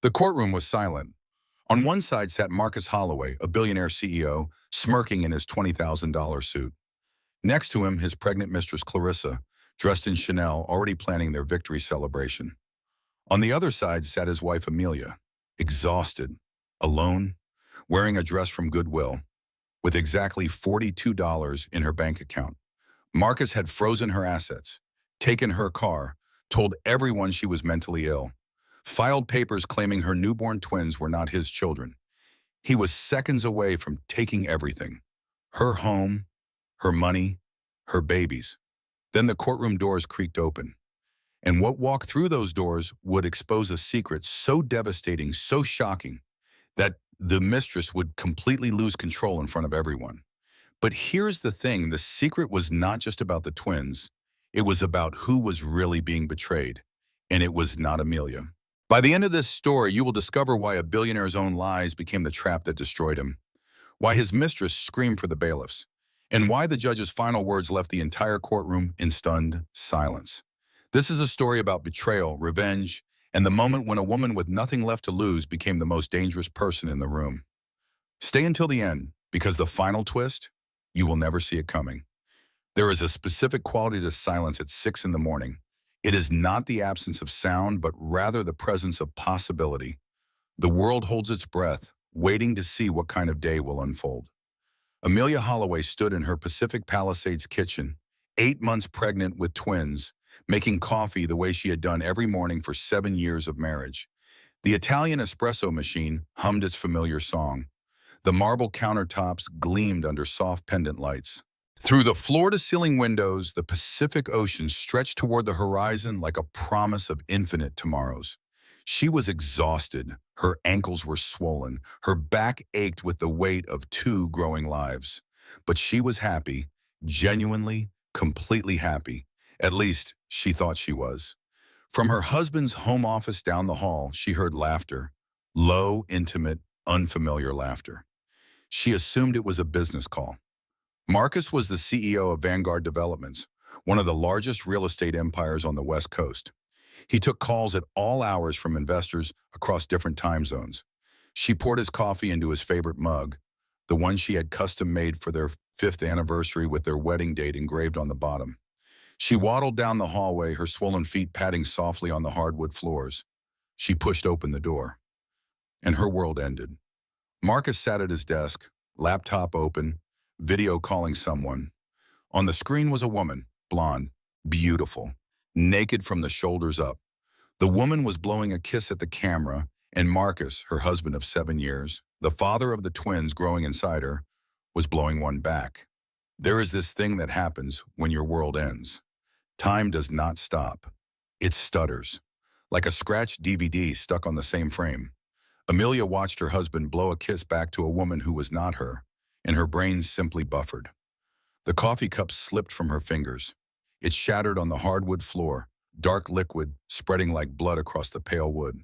The courtroom was silent. On one side sat Marcus Holloway, a billionaire CEO, smirking in his $20,000 suit. Next to him, his pregnant mistress Clarissa, dressed in Chanel, already planning their victory celebration. On the other side sat his wife Amelia, exhausted, alone, wearing a dress from Goodwill, with exactly $42 in her bank account. Marcus had frozen her assets, taken her car, told everyone she was mentally ill, filed papers claiming her newborn twins were not his children. He was seconds away from taking everything: her home, her money, her babies. Then the courtroom doors creaked open. And what walked through those doors would expose a secret so devastating, so shocking, that the mistress would completely lose control in front of everyone. But here's the thing: the secret was not just about the twins. It was about who was really being betrayed. And it was not Amelia. By the end of this story, you will discover why a billionaire's own lies became the trap that destroyed him, why his mistress screamed for the bailiffs, and why the judge's final words left the entire courtroom in stunned silence. This is a story about betrayal, revenge, and the moment when a woman with nothing left to lose became the most dangerous person in the room. Stay until the end, because the final twist, you will never see it coming. There is a specific quality to silence at 6 in the morning. It is not the absence of sound, but rather the presence of possibility. The world holds its breath, waiting to see what kind of day will unfold. Amelia Holloway stood in her Pacific Palisades kitchen, 8 months pregnant with twins, making coffee the way she had done every morning for 7 years of marriage. The Italian espresso machine hummed its familiar song. The marble countertops gleamed under soft pendant lights. Through the floor-to-ceiling windows, the Pacific Ocean stretched toward the horizon like a promise of infinite tomorrows. She was exhausted. Her ankles were swollen. Her back ached with the weight of 2 growing lives. But she was happy, genuinely, completely happy. At least, she thought she was. From her husband's home office down the hall, she heard laughter. Low, intimate, unfamiliar laughter. She assumed it was a business call. Marcus was the CEO of Vanguard Developments, one of the largest real estate empires on the West Coast. He took calls at all hours from investors across different time zones. She poured his coffee into his favorite mug, the one she had custom made for their 5th anniversary with their wedding date engraved on the bottom. She waddled down the hallway, her swollen feet patting softly on the hardwood floors. She pushed open the door, and her world ended. Marcus sat at his desk, laptop open, video calling someone. On the screen was a woman, blonde, beautiful, naked from the shoulders up. The woman was blowing a kiss at the camera, and Marcus, her husband of 7 years, the father of the twins growing inside her, was blowing one back. There is this thing that happens when your world ends. Time does not stop. It stutters, like a scratched DVD stuck on the same frame. Amelia watched her husband blow a kiss back to a woman who was not her, and her brain simply buffered. The coffee cup slipped from her fingers. It shattered on the hardwood floor, dark liquid spreading like blood across the pale wood.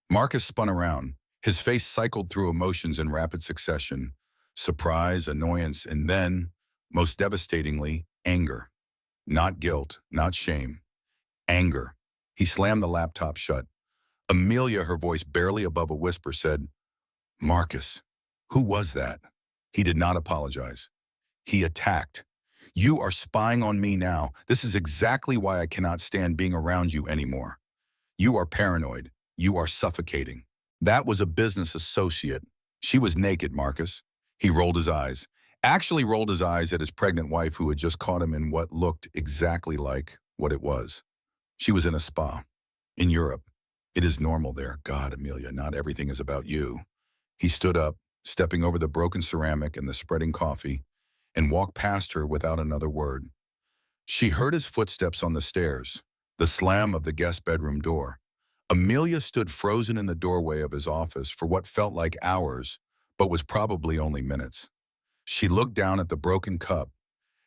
Marcus spun around. His face cycled through emotions in rapid succession: surprise, annoyance, and then, most devastatingly, anger. Not guilt, not shame. Anger. He slammed the laptop shut. Amelia, her voice barely above a whisper, said, "Marcus, who was that?" He did not apologize. He attacked. "You are spying on me now. This is exactly why I cannot stand being around you anymore. You are paranoid. You are suffocating." That was a business associate. She was naked, Marcus. He rolled his eyes. Actually rolled his eyes at his pregnant wife, who had just caught him in what looked exactly like what it was. She was in a spa. In Europe. It is normal there. God, Amelia, not everything is about you. He stood up, stepping over the broken ceramic and the spreading coffee, and walked past her without another word. She heard his footsteps on the stairs, the slam of the guest bedroom door. Amelia stood frozen in the doorway of his office for what felt like hours, but was probably only minutes. She looked down at the broken cup,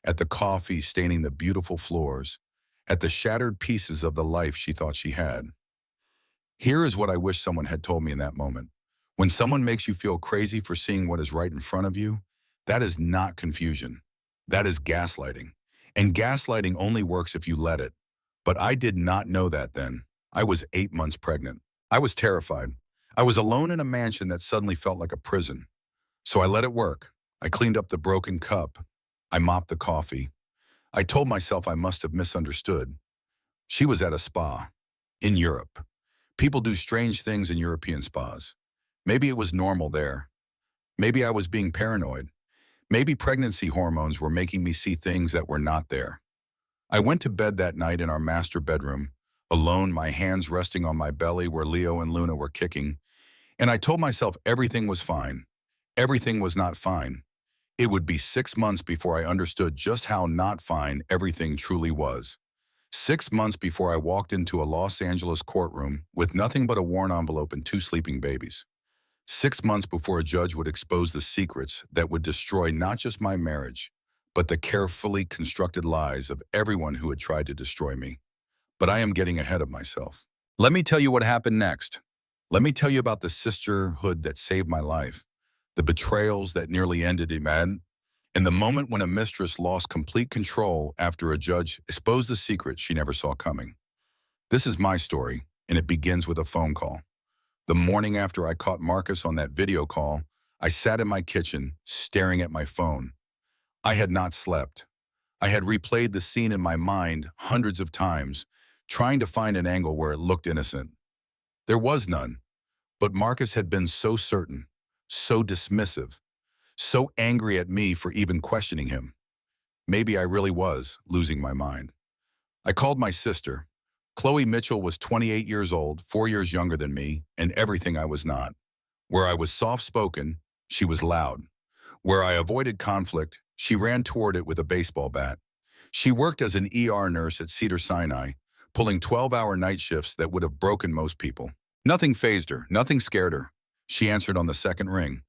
at the coffee staining the beautiful floors, at the shattered pieces of the life she thought she had. Here is what I wish someone had told me in that moment. When someone makes you feel crazy for seeing what is right in front of you, that is not confusion. That is gaslighting. And gaslighting only works if you let it. But I did not know that then. I was 8 months pregnant. I was terrified. I was alone in a mansion that suddenly felt like a prison. So I let it work. I cleaned up the broken cup. I mopped the coffee. I told myself I must have misunderstood. She was at a spa. In Europe. People do strange things in European spas. Maybe it was normal there. Maybe I was being paranoid. Maybe pregnancy hormones were making me see things that were not there. I went to bed that night in our master bedroom, alone, my hands resting on my belly where Leo and Luna were kicking, and I told myself everything was fine. Everything was not fine. It would be 6 months before I understood just how not fine everything truly was. 6 months before I walked into a Los Angeles courtroom with nothing but a worn envelope and two sleeping babies. 6 months before a judge would expose the secrets that would destroy not just my marriage, but the carefully constructed lies of everyone who had tried to destroy me. But I am getting ahead of myself. Let me tell you what happened next. Let me tell you about the sisterhood that saved my life, the betrayals that nearly ended it, man, and the moment when a mistress lost complete control after a judge exposed the secret she never saw coming. This is my story, and it begins with a phone call. The morning after I caught Marcus on that video call, I sat in my kitchen, staring at my phone. I had not slept. I had replayed the scene in my mind hundreds of times, trying to find an angle where it looked innocent. There was none, but Marcus had been so certain, so dismissive, so angry at me for even questioning him. Maybe I really was losing my mind. I called my sister. Chloe Mitchell was 28 years old, 4 years younger than me, and everything I was not. Where I was soft-spoken, she was loud. Where I avoided conflict, she ran toward it with a baseball bat. She worked as an ER nurse at Cedars-Sinai, pulling 12-hour night shifts that would have broken most people. Nothing fazed her, nothing scared her. She answered on the second ring.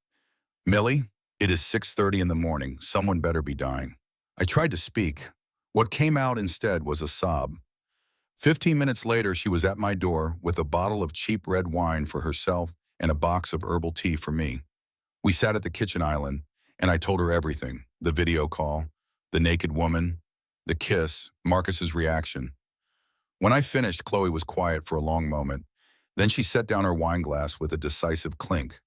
"Millie, it is 6:30 in the morning. Someone better be dying." I tried to speak. What came out instead was a sob. 15 minutes later, she was at my door with a bottle of cheap red wine for herself and a box of herbal tea for me. We sat at the kitchen island, and I told her everything. The video call, the naked woman, the kiss, Marcus's reaction. When I finished, Chloe was quiet for a long moment. Then she set down her wine glass with a decisive clink.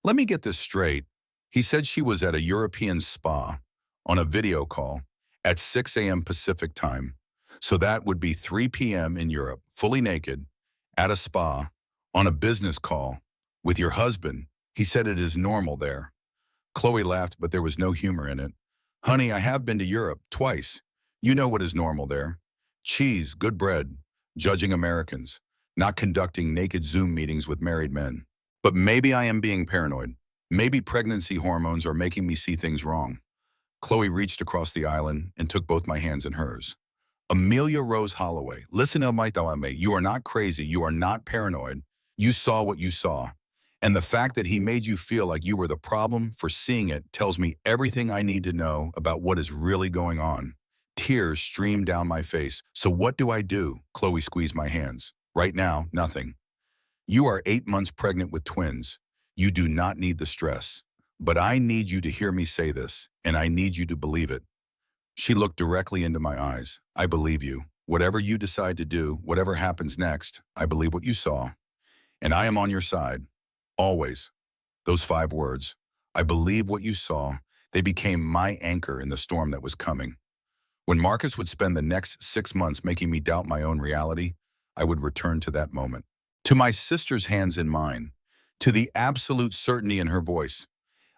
"Let me get this straight." He said she was at a European spa, on a video call, at 6 a.m. Pacific time. So that would be 3 p.m. in Europe, fully naked, at a spa, on a business call, with your husband. He said it is normal there. Chloe laughed, but there was no humor in it. "Honey, I have been to Europe, twice. You know what is normal there. Cheese, good bread, judging Americans, not conducting naked Zoom meetings with married men. But maybe I am being paranoid. Maybe pregnancy hormones are making me see things wrong." Chloe reached across the island and took both my hands in hers. "Amelia Rose Holloway, listen to my dilemma. You are not crazy. You are not paranoid. You saw what you saw. And the fact that he made you feel like you were the problem for seeing it tells me everything I need to know about what is really going on." Tears streamed down my face. "So what do I do?" Chloe squeezed my hands. "Right now, nothing. You are 8 months pregnant with twins. You do not need the stress. But I need you to hear me say this, and I need you to believe it." She looked directly into my eyes. "I believe you. Whatever you decide to do, whatever happens next, I believe what you saw. And I am on your side. Always." Those 5 words, "I believe what you saw," they became my anchor in the storm that was coming. When Marcus would spend the next 6 months making me doubt my own reality, I would return to that moment. To my sister's hands in mine. To the absolute certainty in her voice.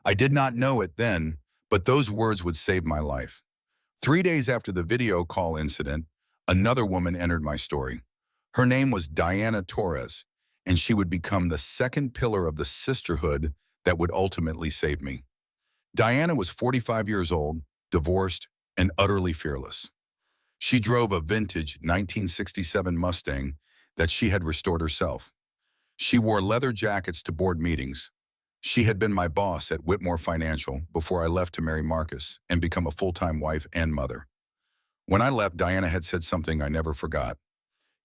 I did not know it then, but those words would save my life. 3 days after the video call incident, another woman entered my story. Her name was Diana Torres, and she would become the second pillar of the sisterhood that would ultimately save me. Diana was 45 years old, divorced, and utterly fearless. She drove a vintage 1967 Mustang that she had restored herself. She wore leather jackets to board meetings. She had been my boss at Whitmore Financial before I left to marry Marcus and become a full-time wife and mother. When I left, Diana had said something I never forgot.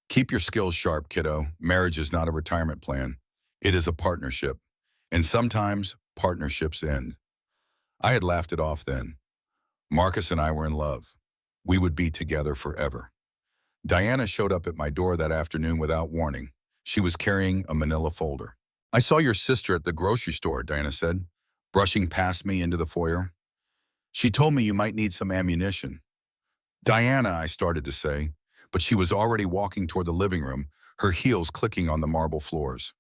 "Keep your skills sharp, kiddo. Marriage is not a retirement plan. It is a partnership. And sometimes partnerships end." I had laughed it off then. Marcus and I were in love. We would be together forever. Diana showed up at my door that afternoon without warning. She was carrying a manila folder. I saw your sister at the grocery store, Diana said, brushing past me into the foyer. She told me you might need some ammunition. Diana, I started to say, but she was already walking toward the living room, her heels clicking on the marble floors.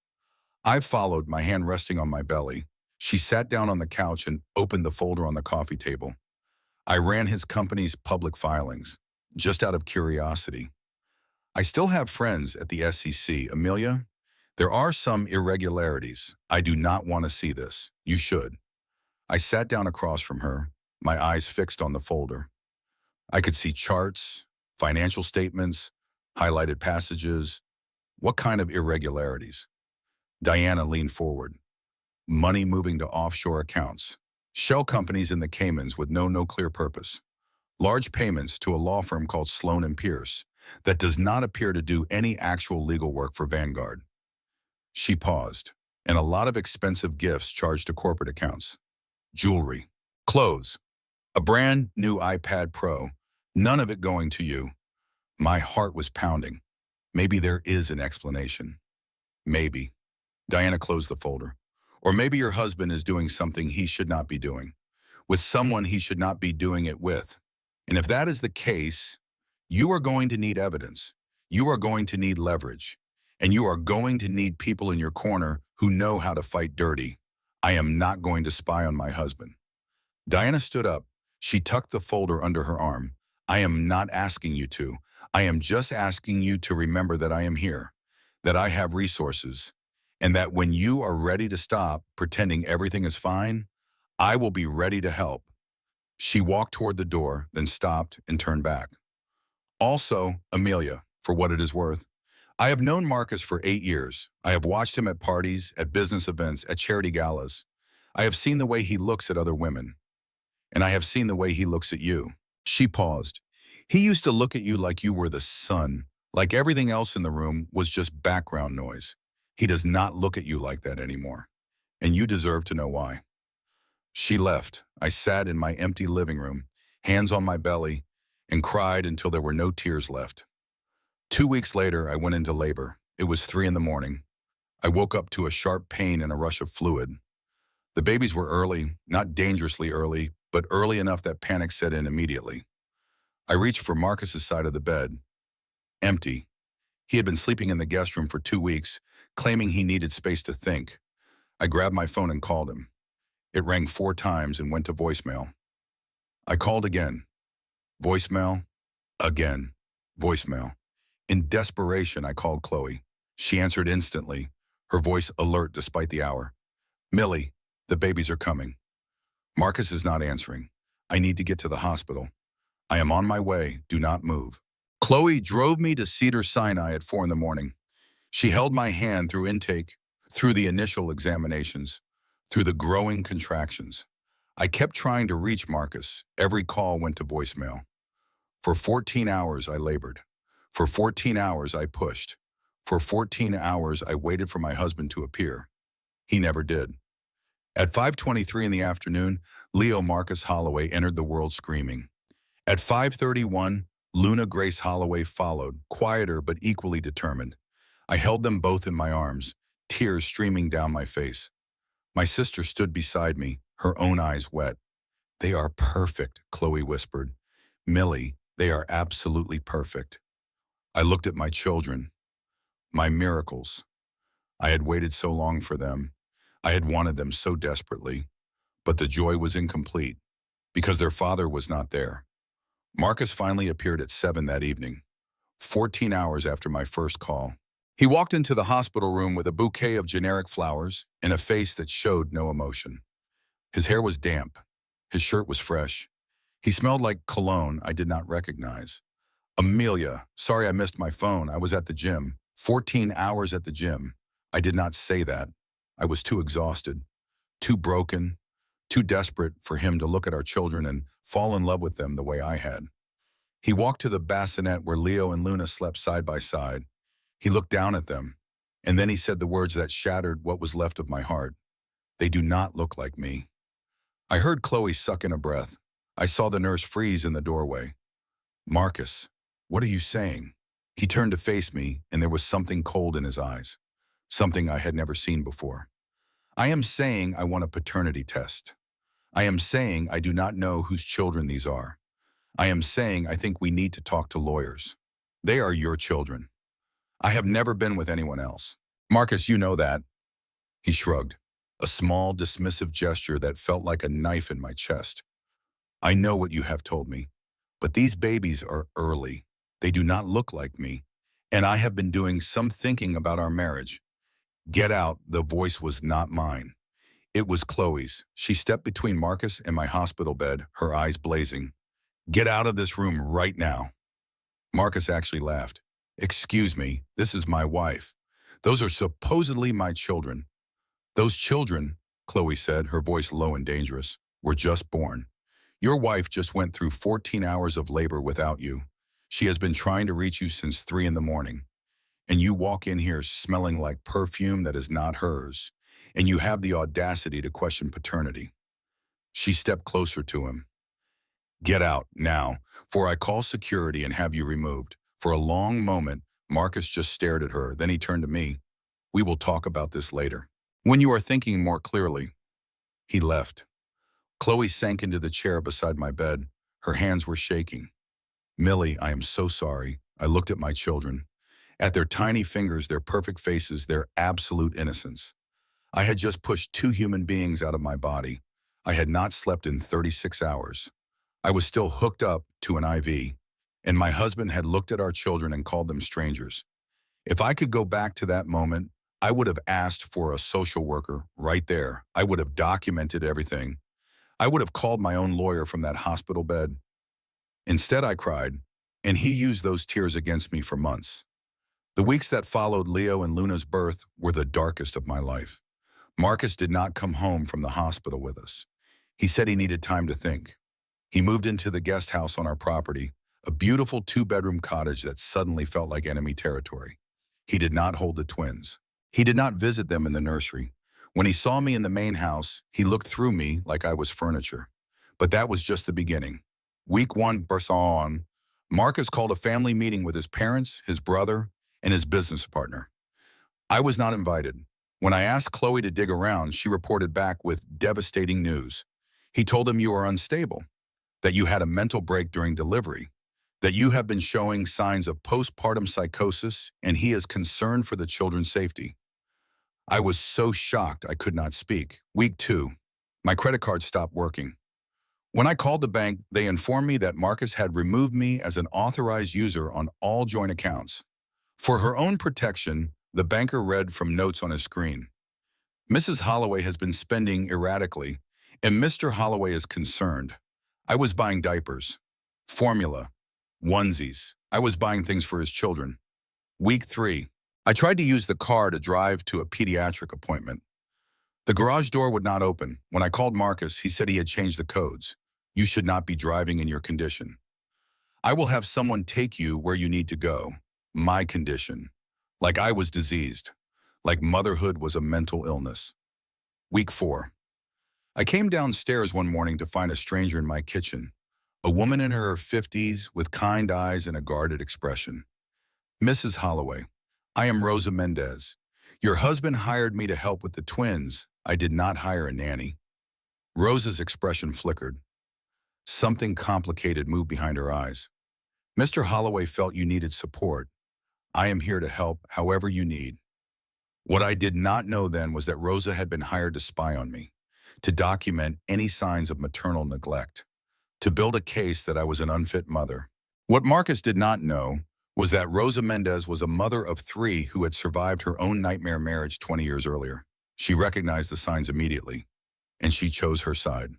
I followed, my hand resting on my belly. She sat down on the couch and opened the folder on the coffee table. I ran his company's public filings, just out of curiosity. I still have friends at the SEC. Amelia, there are some irregularities. I do not want to see this. You should. I sat down across from her, my eyes fixed on the folder. I could see charts, financial statements, highlighted passages. What kind of irregularities? Diana leaned forward. Money moving to offshore accounts. Shell companies in the Caymans with no clear purpose. Large payments to a law firm called Sloan and Pierce that does not appear to do any actual legal work for Vanguard. She paused, and a lot of expensive gifts charged to corporate accounts. Jewelry, clothes, a brand new iPad Pro, none of it going to you. My heart was pounding. Maybe there is an explanation. Maybe. Diana closed the folder. Or maybe your husband is doing something he should not be doing, with someone he should not be doing it with. And if that is the case, you are going to need evidence. You are going to need leverage. And you are going to need people in your corner who know how to fight dirty. I am not going to spy on my husband. Diana stood up. She tucked the folder under her arm. I am not asking you to. I am just asking you to remember that I am here, that I have resources, and that when you are ready to stop pretending everything is fine, I will be ready to help. She walked toward the door, then stopped and turned back. Also, Amelia, for what it is worth, I have known Marcus for 8 years. I have watched him at parties, at business events, at charity galas. I have seen the way he looks at other women. And I have seen the way he looks at you. She paused. He used to look at you like you were the sun, like everything else in the room was just background noise. He does not look at you like that anymore. And you deserve to know why. She left. I sat in my empty living room, hands on my belly, and cried until there were no tears left. 2 weeks later, I went into labor. It was 3 in the morning. I woke up to a sharp pain and a rush of fluid. The babies were early, not dangerously early, but early enough that panic set in immediately. I reached for Marcus's side of the bed. Empty. He had been sleeping in the guest room for 2 weeks, claiming he needed space to think. I grabbed my phone and called him. It rang 4 times and went to voicemail. I called again. Voicemail. Again. Voicemail. In desperation, I called Chloe. She answered instantly, her voice alert despite the hour. Millie, the babies are coming. Marcus is not answering. I need to get to the hospital. I am on my way. Do not move. Chloe drove me to Cedars-Sinai at 4 in the morning. She held my hand through intake, through the initial examinations, through the growing contractions. I kept trying to reach Marcus. Every call went to voicemail. For 14 hours, I labored. For 14 hours, I pushed. For 14 hours, I waited for my husband to appear. He never did. At 5:23 in the afternoon, Leo Marcus Holloway entered the world screaming. At 5:31, Luna Grace Holloway followed, quieter but equally determined. I held them both in my arms, tears streaming down my face. My sister stood beside me, her own eyes wet. They are perfect, Chloe whispered. Millie, they are absolutely perfect. I looked at my children, my miracles. I had waited so long for them. I had wanted them so desperately. But the joy was incomplete, because their father was not there. Marcus finally appeared at 7 that evening, 14 hours after my first call. He walked into the hospital room with a bouquet of generic flowers and a face that showed no emotion. His hair was damp. His shirt was fresh. He smelled like cologne I did not recognize. Amelia, sorry I missed my phone. I was at the gym. 14 hours at the gym. I did not say that. I was too exhausted, too broken, too desperate for him to look at our children and fall in love with them the way I had. He walked to the bassinet where Leo and Luna slept side by side. He looked down at them, and then he said the words that shattered what was left of my heart. They do not look like me. I heard Chloe suck in a breath. I saw the nurse freeze in the doorway. Marcus, what are you saying? He turned to face me, and there was something cold in his eyes. something I had never seen before. I am saying I want a paternity test. I am saying I do not know whose children these are. I am saying I think we need to talk to lawyers. They are your children. I have never been with anyone else. Marcus, you know that. He shrugged, a small, dismissive gesture that felt like a knife in my chest. I know what you have told me, but these babies are early. They do not look like me, and I have been doing some thinking about our marriage. Get out, the voice was not mine. It was Chloe's. She stepped between Marcus and my hospital bed, her eyes blazing. Get out of this room right now. Marcus actually laughed. Excuse me, this is my wife. Those are supposedly my children. Those children, Chloe said, her voice low and dangerous, were just born. Your wife just went through 14 hours of labor without you. She has been trying to reach you since 3 in the morning. And you walk in here smelling like perfume that is not hers. And you have the audacity to question paternity. She stepped closer to him. Get out, now, for I call security and have you removed. For a long moment, Marcus just stared at her, then he turned to me. We will talk about this later. When you are thinking more clearly. He left. Chloe sank into the chair beside my bed. Her hands were shaking. Millie, I am so sorry. I looked at my children. At their tiny fingers, their perfect faces, their absolute innocence. I had just pushed 2 human beings out of my body. I had not slept in 36 hours. I was still hooked up to an IV, and my husband had looked at our children and called them strangers. If I could go back to that moment, I would have asked for a social worker right there. I would have documented everything. I would have called my own lawyer from that hospital bed. Instead, I cried, and he used those tears against me for months. The weeks that followed Leo and Luna's birth were the darkest of my life. Marcus did not come home from the hospital with us. He said he needed time to think. He moved into the guest house on our property, a beautiful 2-bedroom cottage that suddenly felt like enemy territory. He did not hold the twins. He did not visit them in the nursery. When he saw me in the main house, he looked through me like I was furniture. But that was just the beginning. Week 1 burst on. Marcus called a family meeting with his parents, his brother, and his business partner. I was not invited. When I asked Chloe to dig around, she reported back with devastating news. He told him you are unstable, that you had a mental break during delivery, that you have been showing signs of postpartum psychosis, and he is concerned for the children's safety. I was so shocked I could not speak. Week 2, my credit card stopped working. When I called the bank, they informed me that Marcus had removed me as an authorized user on all joint accounts. For her own protection, the banker read from notes on his screen. Mrs. Holloway has been spending erratically, and Mr. Holloway is concerned. I was buying diapers, formula, onesies. I was buying things for his children. Week 3, I tried to use the car to drive to a pediatric appointment. The garage door would not open. When I called Marcus, he said he had changed the codes. You should not be driving in your condition. I will have someone take you where you need to go. My condition. Like I was diseased. Like motherhood was a mental illness. Week 4. I came downstairs one morning to find a stranger in my kitchen. A woman in her 50s with kind eyes and a guarded expression. Mrs. Holloway, I am Rosa Mendez. Your husband hired me to help with the twins. I did not hire a nanny. Rosa's expression flickered. Something complicated moved behind her eyes. Mr. Holloway felt you needed support. I am here to help however you need. What I did not know then was that Rosa had been hired to spy on me, to document any signs of maternal neglect, to build a case that I was an unfit mother. What Marcus did not know was that Rosa Mendez was a mother of 3 who had survived her own nightmare marriage 20 years earlier. She recognized the signs immediately, and she chose her side.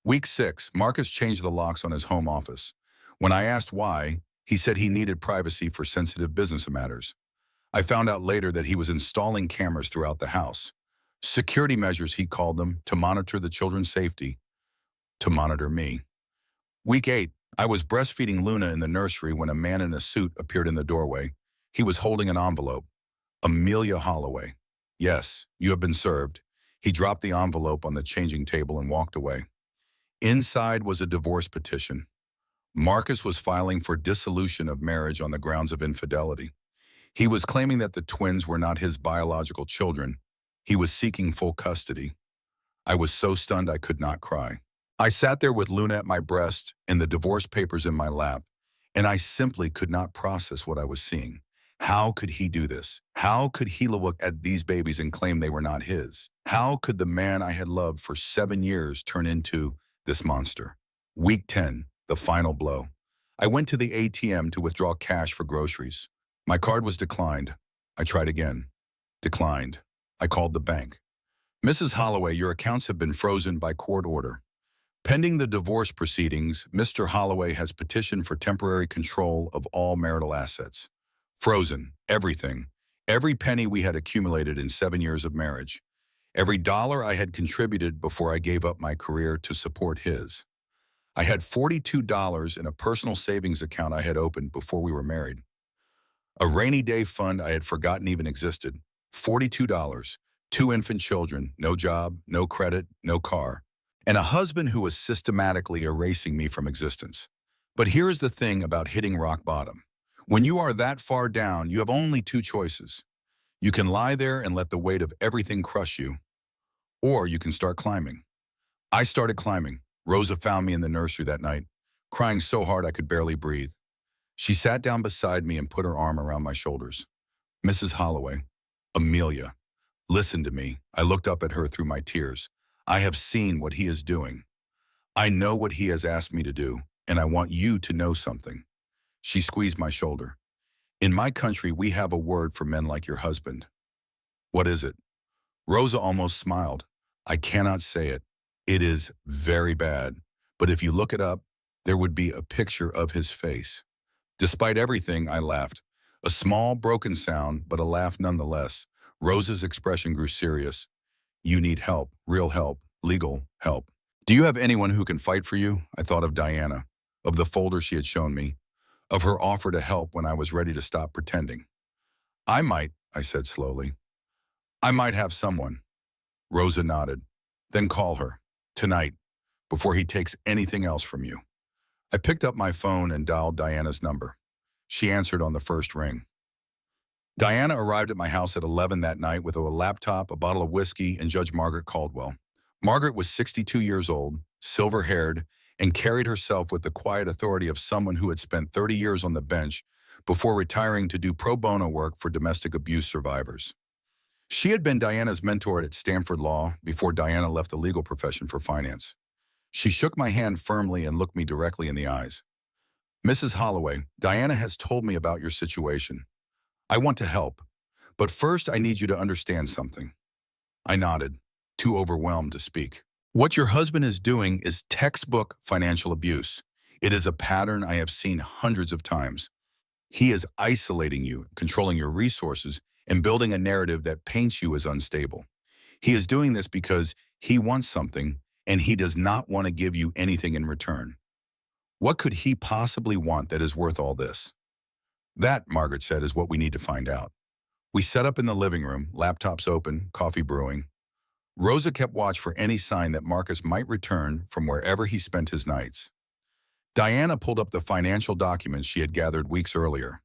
Week 6, Marcus changed the locks on his home office. When I asked why, he said he needed privacy for sensitive business matters. I found out later that he was installing cameras throughout the house. Security measures, he called them, to monitor the children's safety, to monitor me. Week 8, I was breastfeeding Luna in the nursery when a man in a suit appeared in the doorway. He was holding an envelope. Amelia Holloway. Yes, you have been served. He dropped the envelope on the changing table and walked away. Inside was a divorce petition. Marcus was filing for dissolution of marriage on the grounds of infidelity. He was claiming that the twins were not his biological children. He was seeking full custody. I was so stunned I could not cry. I sat there with Luna at my breast and the divorce papers in my lap, and I simply could not process what I was seeing. How could he do this? How could he look at these babies and claim they were not his? How could the man I had loved for 7 years turn into this monster? Week 10, the final blow. I went to the ATM to withdraw cash for groceries. My card was declined. I tried again. Declined. I called the bank. Mrs. Holloway, your accounts have been frozen by court order. Pending the divorce proceedings, Mr. Holloway has petitioned for temporary control of all marital assets. Frozen, everything, every penny we had accumulated in 7 years of marriage, every dollar I had contributed before I gave up my career to support his. I had $42 in a personal savings account I had opened before we were married. A rainy day fund I had forgotten even existed. $42, 2 infant children, no job, no credit, no car, and a husband who was systematically erasing me from existence. But here's the thing about hitting rock bottom. When you are that far down, you have only 2 choices. You can lie there and let the weight of everything crush you, or you can start climbing. I started climbing. Rosa found me in the nursery that night, crying so hard I could barely breathe. She sat down beside me and put her arm around my shoulders. Mrs. Holloway, Amelia, listen to me. I looked up at her through my tears. I have seen what he is doing. I know what he has asked me to do, and I want you to know something. She squeezed my shoulder. In my country, we have a word for men like your husband. What is it? Rosa almost smiled. I cannot say it. It is very bad. But if you look it up, there would be a picture of his face. Despite everything, I laughed. A small, broken sound, but a laugh nonetheless. Rosa's expression grew serious. You need help, real help, legal help. Do you have anyone who can fight for you? I thought of Diana, of the folder she had shown me, of her offer to help when I was ready to stop pretending. I might, I said slowly. I might have someone. Rosa nodded. Then call her, tonight, before he takes anything else from you. I picked up my phone and dialed Diana's number. She answered on the first ring. Diana arrived at my house at 11 that night with a laptop, a bottle of whiskey, and Judge Margaret Caldwell. Margaret was 62 years old, silver-haired, and carried herself with the quiet authority of someone who had spent 30 years on the bench before retiring to do pro bono work for domestic abuse survivors. She had been Diana's mentor at Stanford Law before Diana left the legal profession for finance. She shook my hand firmly and looked me directly in the eyes. Mrs. Holloway, Diana has told me about your situation. I want to help, but first I need you to understand something. I nodded, too overwhelmed to speak. What your husband is doing is textbook financial abuse. It is a pattern I have seen hundreds of times. He is isolating you, controlling your resources, and building a narrative that paints you as unstable. He is doing this because he wants something, and he does not want to give you anything in return. What could he possibly want that is worth all this? That, Margaret said, is what we need to find out. We set up in the living room, laptops open, coffee brewing. Rosa kept watch for any sign that Marcus might return from wherever he spent his nights. Diana pulled up the financial documents she had gathered weeks earlier.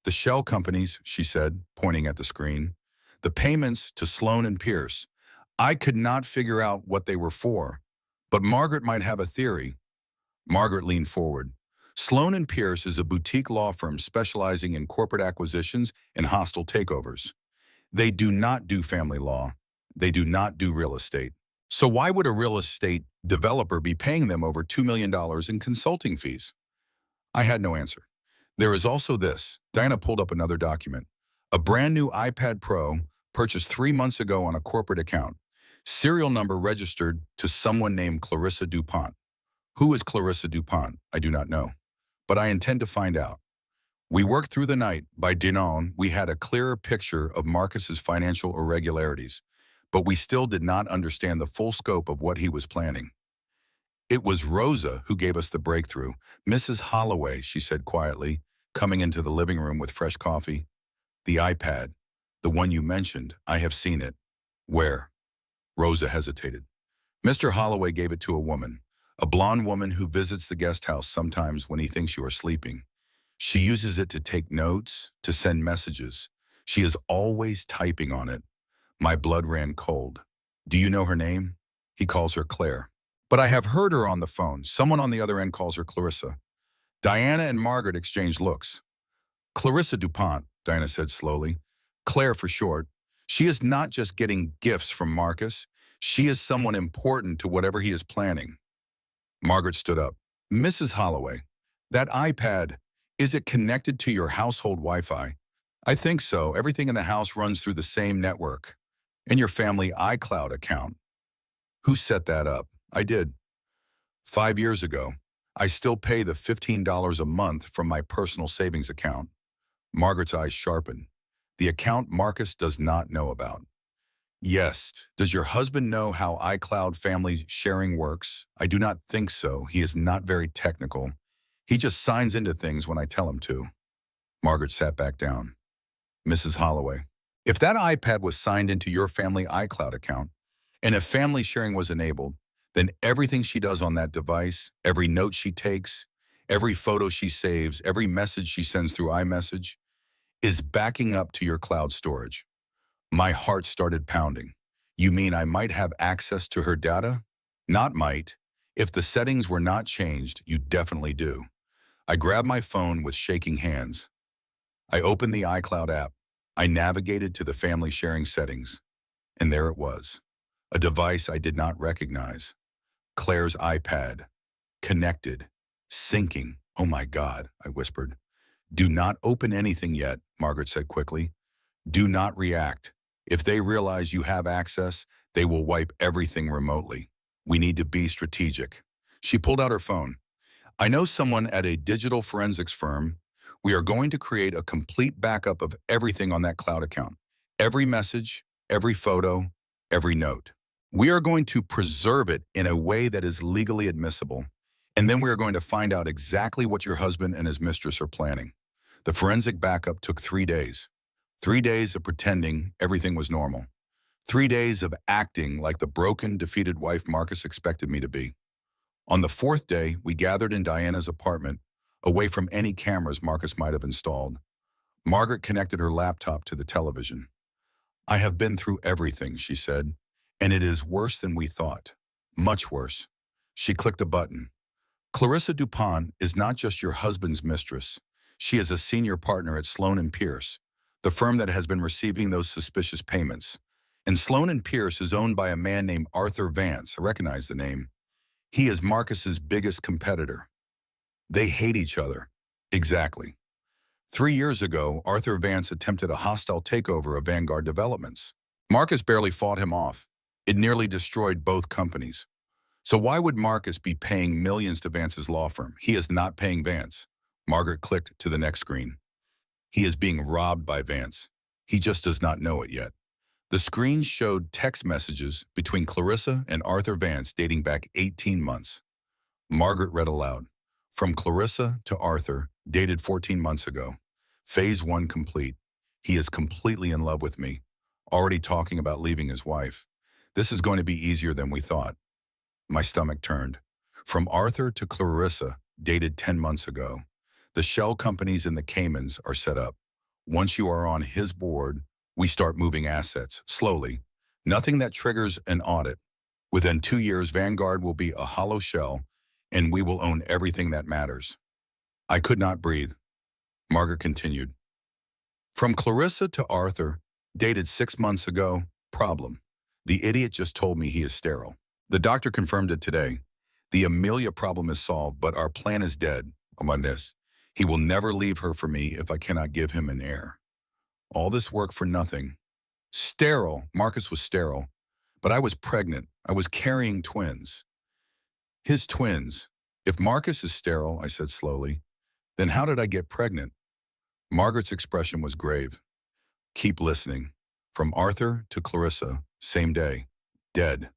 The shell companies, she said, pointing at the screen. The payments to Sloan and Pierce. I could not figure out what they were for, but Margaret might have a theory. Margaret leaned forward. Sloan and Pierce is a boutique law firm specializing in corporate acquisitions and hostile takeovers. They do not do family law. They do not do real estate. So why would a real estate developer be paying them over $2 million in consulting fees? I had no answer. There is also this. Diana pulled up another document. A brand new iPad Pro purchased 3 months ago on a corporate account. Serial number registered to someone named Clarissa DuPont. Who is Clarissa DuPont? I do not know, but I intend to find out. We worked through the night. By dawn, we had a clearer picture of Marcus's financial irregularities, but we still did not understand the full scope of what he was planning. It was Rosa who gave us the breakthrough. Mrs. Holloway, she said quietly, coming into the living room with fresh coffee. The iPad, the one you mentioned, I have seen it. Where? Rosa hesitated. Mr. Holloway gave it to a woman, a blonde woman who visits the guest house sometimes when he thinks you are sleeping. She uses it to take notes, to send messages. She is always typing on it. My blood ran cold. Do you know her name? He calls her Claire. But I have heard her on the phone. Someone on the other end calls her Clarissa. Diana and Margaret exchange looks. Clarissa DuPont, Diana said slowly. Claire for short. She is not just getting gifts from Marcus. She is someone important to whatever he is planning. Margaret stood up. Mrs. Holloway, that iPad, is it connected to your household Wi-Fi? I think so. Everything in the house runs through the same network. And your family iCloud account. Who set that up? I did. 5 years ago. I still pay the $15 a month from my personal savings account. Margaret's eyes sharpened. The account Marcus does not know about. Yes. Does your husband know how iCloud family sharing works? I do not think so. He is not very technical. He just signs into things when I tell him to. Margaret sat back down. Mrs. Holloway, if that iPad was signed into your family iCloud account, and if family sharing was enabled, then everything she does on that device, every note she takes, every photo she saves, every message she sends through iMessage, is backing up to your cloud storage. My heart started pounding. You mean I might have access to her data? Not might. If the settings were not changed, you definitely do. I grabbed my phone with shaking hands. I opened the iCloud app. I navigated to the family sharing settings. And there it was. A device I did not recognize. Claire's iPad. Connected. Syncing. Oh my God, I whispered. Do not open anything yet, Margaret said quickly. Do not react. If they realize you have access, they will wipe everything remotely. We need to be strategic. She pulled out her phone. I know someone at a digital forensics firm. We are going to create a complete backup of everything on that cloud account. Every message, every photo, every note. We are going to preserve it in a way that is legally admissible. And then we are going to find out exactly what your husband and his mistress are planning. The forensic backup took 3 days. 3 days of pretending everything was normal. 3 days of acting like the broken, defeated wife Marcus expected me to be. On the 4th day, we gathered in Diana's apartment, away from any cameras Marcus might have installed. Margaret connected her laptop to the television. I have been through everything, she said, and it is worse than we thought. Much worse. She clicked a button. Clarissa DuPont is not just your husband's mistress. She is a senior partner at Sloan & Pierce, the firm that has been receiving those suspicious payments. And Sloan & Pierce is owned by a man named Arthur Vance. I recognize the name. He is Marcus's biggest competitor. They hate each other. Exactly. 3 years ago, Arthur Vance attempted a hostile takeover of Vanguard Developments. Marcus barely fought him off. It nearly destroyed both companies. So why would Marcus be paying millions to Vance's law firm? He is not paying Vance. Margaret clicked to the next screen. He is being robbed by Vance. He just does not know it yet. The screen showed text messages between Clarissa and Arthur Vance dating back 18 months. Margaret read aloud. From Clarissa to Arthur, dated 14 months ago. Phase 1 complete. He is completely in love with me. Already talking about leaving his wife. This is going to be easier than we thought. My stomach turned. From Arthur to Clarissa, dated 10 months ago. The shell companies in the Caymans are set up. Once you are on his board, we start moving assets, slowly. Nothing that triggers an audit. Within 2 years, Vanguard will be a hollow shell, and we will own everything that matters. I could not breathe. Margaret continued. From Clarissa to Arthur, dated 6 months ago, problem. The idiot just told me he is sterile. The doctor confirmed it today. The Amelia problem is solved, but our plan is dead. On this, he will never leave her for me if I cannot give him an heir. All this work for nothing. Sterile. Marcus was sterile. But I was pregnant. I was carrying twins. His twins. If Marcus is sterile, I said slowly, then how did I get pregnant? Margaret's expression was grave. Keep listening. From Arthur to Clarissa, same day. Dead.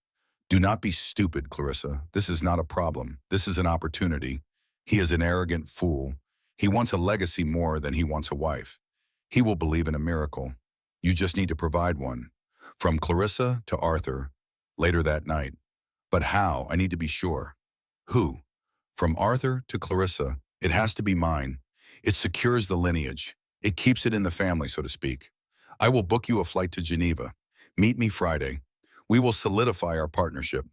Do not be stupid, Clarissa. This is not a problem. This is an opportunity. He is an arrogant fool. He wants a legacy more than he wants a wife. He will believe in a miracle. You just need to provide one. From Clarissa to Arthur, later that night. But how? I need to be sure. Who? From Arthur to Clarissa, it has to be mine. It secures the lineage. It keeps it in the family, so to speak. I will book you a flight to Geneva. Meet me Friday. We will solidify our partnership.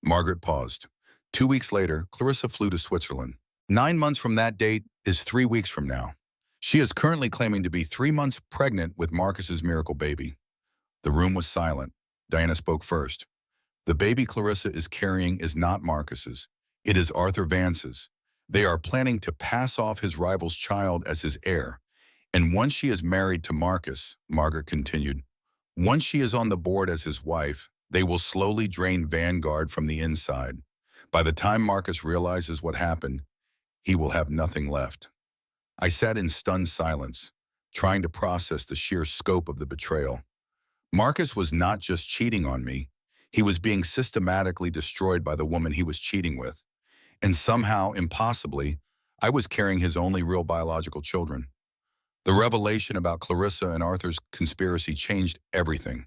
Margaret paused. 2 weeks later, Clarissa flew to Switzerland. 9 months from that date is 3 weeks from now. She is currently claiming to be 3 months pregnant with Marcus's miracle baby. The room was silent. Diana spoke first. The baby Clarissa is carrying is not Marcus's. It is Arthur Vance's. They are planning to pass off his rival's child as his heir. And once she is married to Marcus, Margaret continued, once she is on the board as his wife, they will slowly drain Vanguard from the inside. By the time Marcus realizes what happened, he will have nothing left. I sat in stunned silence, trying to process the sheer scope of the betrayal. Marcus was not just cheating on me, he was being systematically destroyed by the woman he was cheating with. And somehow, impossibly, I was carrying his only real biological children. The revelation about Clarissa and Arthur's conspiracy changed everything.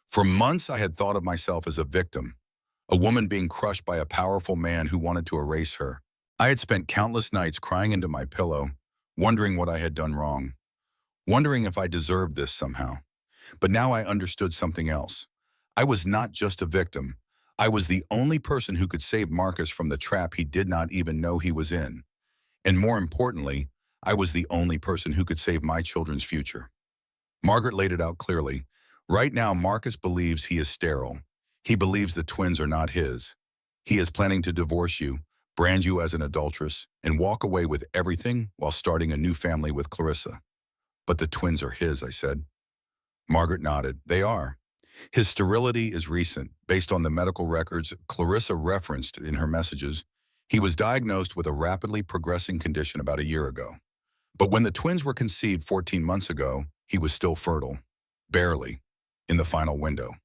For months, I had thought of myself as a victim, a woman being crushed by a powerful man who wanted to erase her. I had spent countless nights crying into my pillow, wondering what I had done wrong, wondering if I deserved this somehow. But now I understood something else. I was not just a victim. I was the only person who could save Marcus from the trap he did not even know he was in. And more importantly, I was the only person who could save my children's future. Margaret laid it out clearly. Right now, Marcus believes he is sterile. He believes the twins are not his. He is planning to divorce you, brand you as an adulteress, and walk away with everything while starting a new family with Clarissa. But the twins are his, I said. Margaret nodded. They are. His sterility is recent. Based on the medical records Clarissa referenced in her messages, he was diagnosed with a rapidly progressing condition about a year ago. But when the twins were conceived 14 months ago, he was still fertile. Barely. In the final window.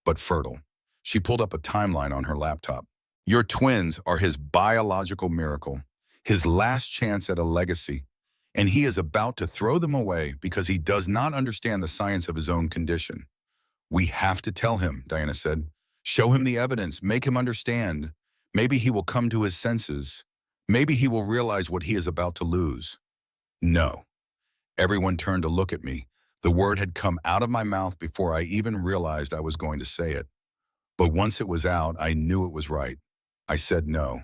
But fertile. She pulled up a timeline on her laptop. Your twins are his biological miracle, his last chance at a legacy, and he is about to throw them away because he does not understand the science of his own condition. We have to tell him, Diana said. Show him the evidence, make him understand. Maybe he will come to his senses. Maybe he will realize what he is about to lose. No. Everyone turned to look at me. The word had come out of my mouth before I even realized I was going to say it. But once it was out, I knew it was right. I said no.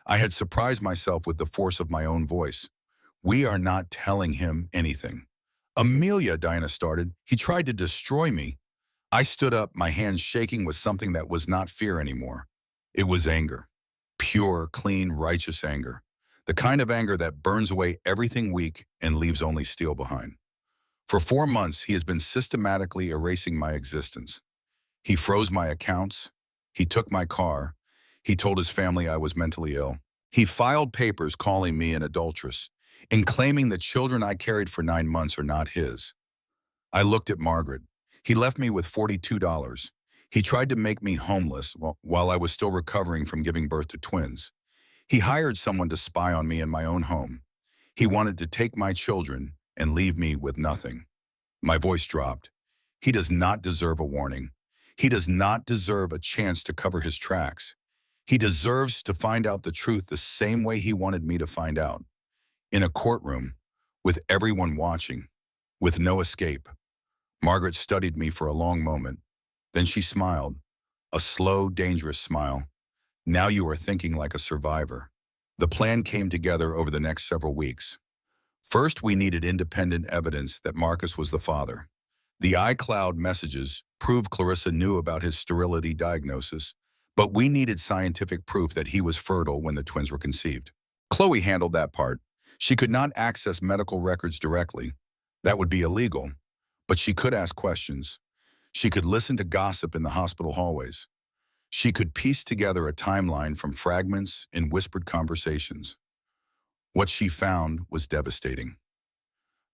I had surprised myself with the force of my own voice. We are not telling him anything. Amelia, Diana started. He tried to destroy me. I stood up, my hands shaking with something that was not fear anymore. It was anger. Pure, clean, righteous anger. The kind of anger that burns away everything weak and leaves only steel behind. For 4 months, he has been systematically erasing my existence. He froze my accounts. He took my car. He told his family I was mentally ill. He filed papers calling me an adulteress and claiming the children I carried for 9 months are not his. I looked at Margaret. He left me with $42. He tried to make me homeless while I was still recovering from giving birth to twins. He hired someone to spy on me in my own home. He wanted to take my children and leave me with nothing. My voice dropped. He does not deserve a warning. He does not deserve a chance to cover his tracks. He deserves to find out the truth the same way he wanted me to find out. In a courtroom, with everyone watching, with no escape. Margaret studied me for a long moment. Then she smiled, a slow, dangerous smile. Now you are thinking like a survivor. The plan came together over the next several weeks. First, we needed independent evidence that Marcus was the father. The iCloud messages proved Clarissa knew about his sterility diagnosis, but we needed scientific proof that he was fertile when the twins were conceived. Chloe handled that part. She could not access medical records directly. That would be illegal. But she could ask questions. She could listen to gossip in the hospital hallways. She could piece together a timeline from fragments and whispered conversations. What she found was devastating.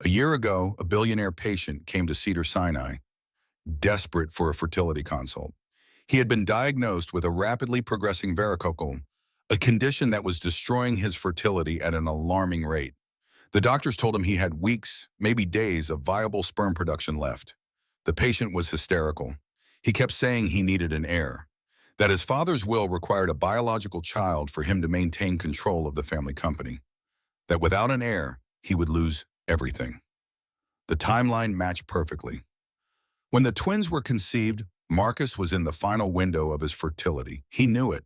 A year ago, a billionaire patient came to Cedars-Sinai, desperate for a fertility consult. He had been diagnosed with a rapidly progressing varicocle, a condition that was destroying his fertility at an alarming rate. The doctors told him he had weeks, maybe days, of viable sperm production left. The patient was hysterical. He kept saying he needed an heir, that his father's will required a biological child for him to maintain control of the family company, that without an heir, he would lose everything. The timeline matched perfectly. When the twins were conceived, Marcus was in the final window of his fertility. He knew it.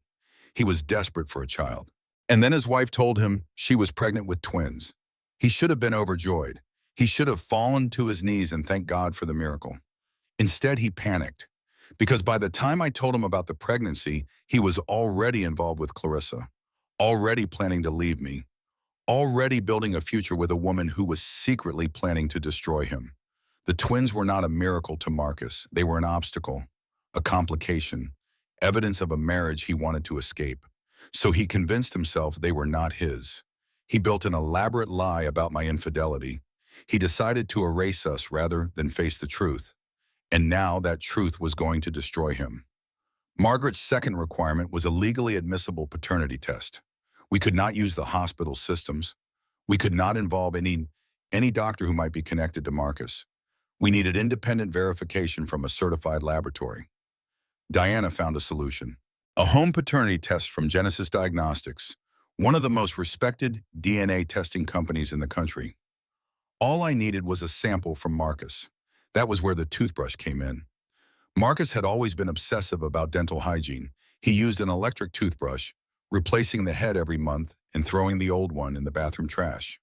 He was desperate for a child. And then his wife told him she was pregnant with twins. He should have been overjoyed. He should have fallen to his knees and thanked God for the miracle. Instead, he panicked, because by the time I told him about the pregnancy, he was already involved with Clarissa, already planning to leave me, already building a future with a woman who was secretly planning to destroy him. The twins were not a miracle to Marcus. They were an obstacle, a complication, evidence of a marriage he wanted to escape. So he convinced himself they were not his. He built an elaborate lie about my infidelity. He decided to erase us rather than face the truth. And now that truth was going to destroy him. Margaret's second requirement was a legally admissible paternity test. We could not use the hospital systems. We could not involve any doctor who might be connected to Marcus. We needed independent verification from a certified laboratory. Diana found a solution. A home paternity test from Genesis Diagnostics, one of the most respected DNA testing companies in the country. All I needed was a sample from Marcus. That was where the toothbrush came in. Marcus had always been obsessive about dental hygiene. He used an electric toothbrush, replacing the head every month and throwing the old one in the bathroom trash.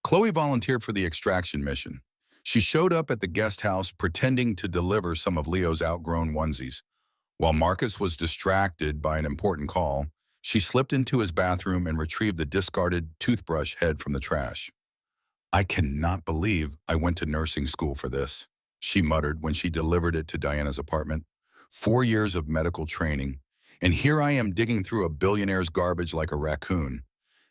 Chloe volunteered for the extraction mission. She showed up at the guest house pretending to deliver some of Leo's outgrown onesies. While Marcus was distracted by an important call, she slipped into his bathroom and retrieved the discarded toothbrush head from the trash. "I cannot believe I went to nursing school for this," she muttered when she delivered it to Diana's apartment. 4 years of medical training, and here I am digging through a billionaire's garbage like a raccoon.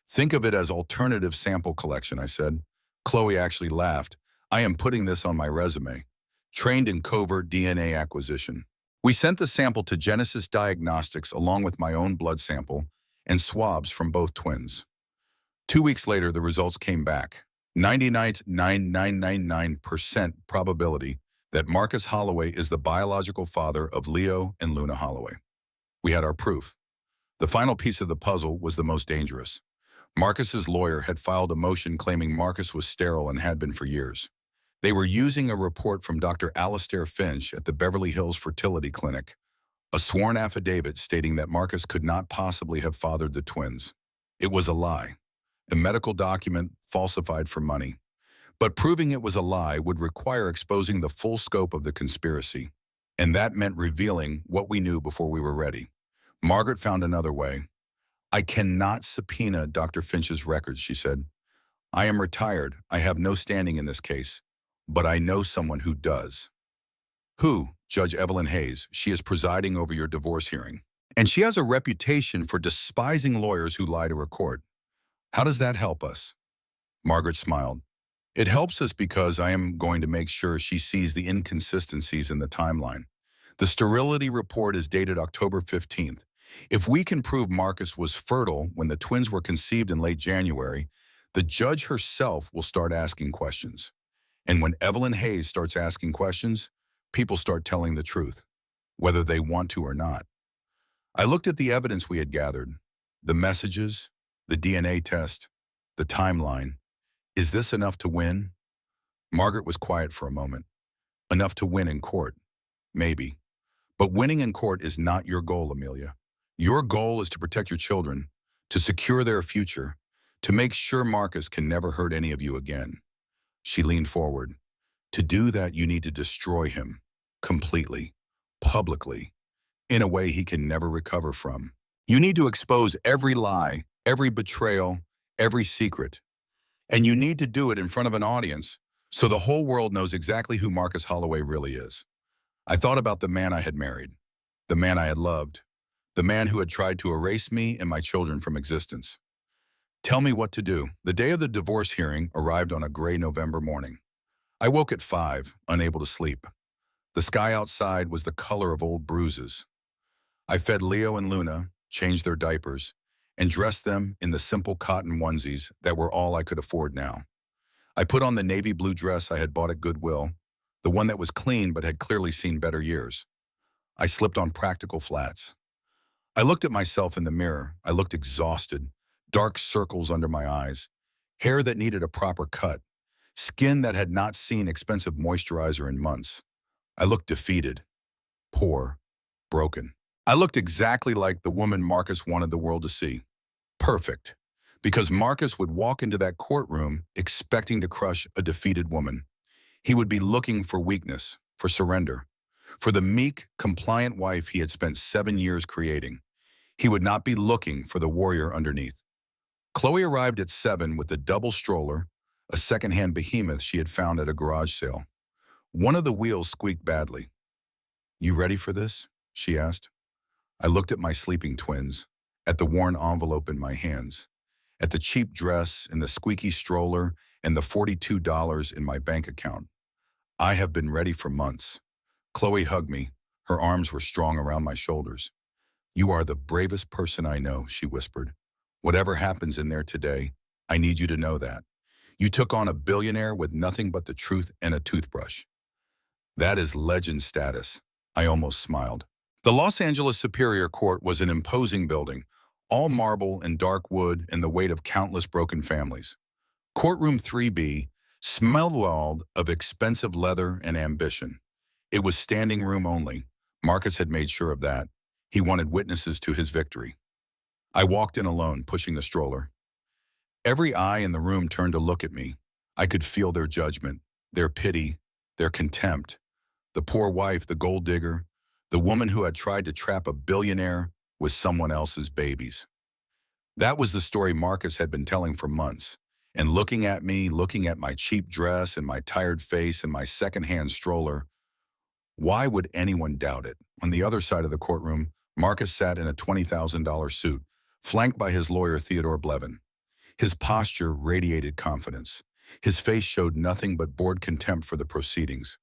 "Think of it as alternative sample collection," I said. Chloe actually laughed. "I am putting this on my resume. Trained in covert DNA acquisition." We sent the sample to Genesis Diagnostics along with my own blood sample and swabs from both twins. 2 weeks later, the results came back. 99.9999% probability that Marcus Holloway is the biological father of Leo and Luna Holloway. We had our proof. The final piece of the puzzle was the most dangerous. Marcus's lawyer had filed a motion claiming Marcus was sterile and had been for years. They were using a report from Dr. Alastair Finch at the Beverly Hills Fertility Clinic, a sworn affidavit stating that Marcus could not possibly have fathered the twins. It was a lie, a medical document falsified for money. But proving it was a lie would require exposing the full scope of the conspiracy, and that meant revealing what we knew before we were ready. Margaret found another way. "I cannot subpoena Dr. Finch's records," she said. "I am retired. I have no standing in this case. But I know someone who does." "Who?" "Judge Evelyn Hayes. She is presiding over your divorce hearing. And she has a reputation for despising lawyers who lie to her court. How does that help us?" Margaret smiled. "It helps us because I am going to make sure she sees the inconsistencies in the timeline. The sterility report is dated October 15th. If we can prove Marcus was fertile when the twins were conceived in late January, the judge herself will start asking questions. And when Evelyn Hayes starts asking questions, people start telling the truth, whether they want to or not." I looked at the evidence we had gathered, the messages, the DNA test, the timeline. Is this enough to win? Margaret was quiet for a moment. Enough to win in court? Maybe. But winning in court is not your goal, Amelia. Your goal is to protect your children, to secure their future, to make sure Marcus can never hurt any of you again. She leaned forward. To do that, you need to destroy him, completely, publicly, in a way he can never recover from. You need to expose every lie, every betrayal, every secret. And you need to do it in front of an audience so the whole world knows exactly who Marcus Holloway really is. I thought about the man I had married, the man I had loved, the man who had tried to erase me and my children from existence. Tell me what to do. The day of the divorce hearing arrived on a gray November morning. I woke at 5, unable to sleep. The sky outside was the color of old bruises. I fed Leo and Luna, changed their diapers, and dressed them in the simple cotton onesies that were all I could afford now. I put on the navy blue dress I had bought at Goodwill, the one that was clean but had clearly seen better years. I slipped on practical flats. I looked at myself in the mirror. I looked exhausted, dark circles under my eyes, hair that needed a proper cut, skin that had not seen expensive moisturizer in months. I looked defeated, poor, broken. I looked exactly like the woman Marcus wanted the world to see. Perfect. Because Marcus would walk into that courtroom expecting to crush a defeated woman. He would be looking for weakness, for surrender, for the meek, compliant wife he had spent 7 years creating. He would not be looking for the warrior underneath. Chloe arrived at 7 with a double stroller, a second-hand behemoth she had found at a garage sale. One of the wheels squeaked badly. "You ready for this?" she asked. I looked at my sleeping twins, at the worn envelope in my hands, at the cheap dress and the squeaky stroller and the $42 in my bank account. I have been ready for months. Chloe hugged me. Her arms were strong around my shoulders. "You are the bravest person I know," she whispered. "Whatever happens in there today, I need you to know that. You took on a billionaire with nothing but the truth and a toothbrush." That is legend status. I almost smiled. The Los Angeles Superior Court was an imposing building, all marble and dark wood and the weight of countless broken families. Courtroom 3B smelled of expensive leather and ambition. It was standing room only. Marcus had made sure of that. He wanted witnesses to his victory. I walked in alone, pushing the stroller. Every eye in the room turned to look at me. I could feel their judgment, their pity, their contempt. The poor wife, the gold digger, the woman who had tried to trap a billionaire with someone else's babies. That was the story Marcus had been telling for months. And looking at me, looking at my cheap dress and my tired face and my second-hand stroller, why would anyone doubt it? On the other side of the courtroom, Marcus sat in a $20,000 suit, flanked by his lawyer Theodore Blevin. His posture radiated confidence. His face showed nothing but bored contempt for the proceedings.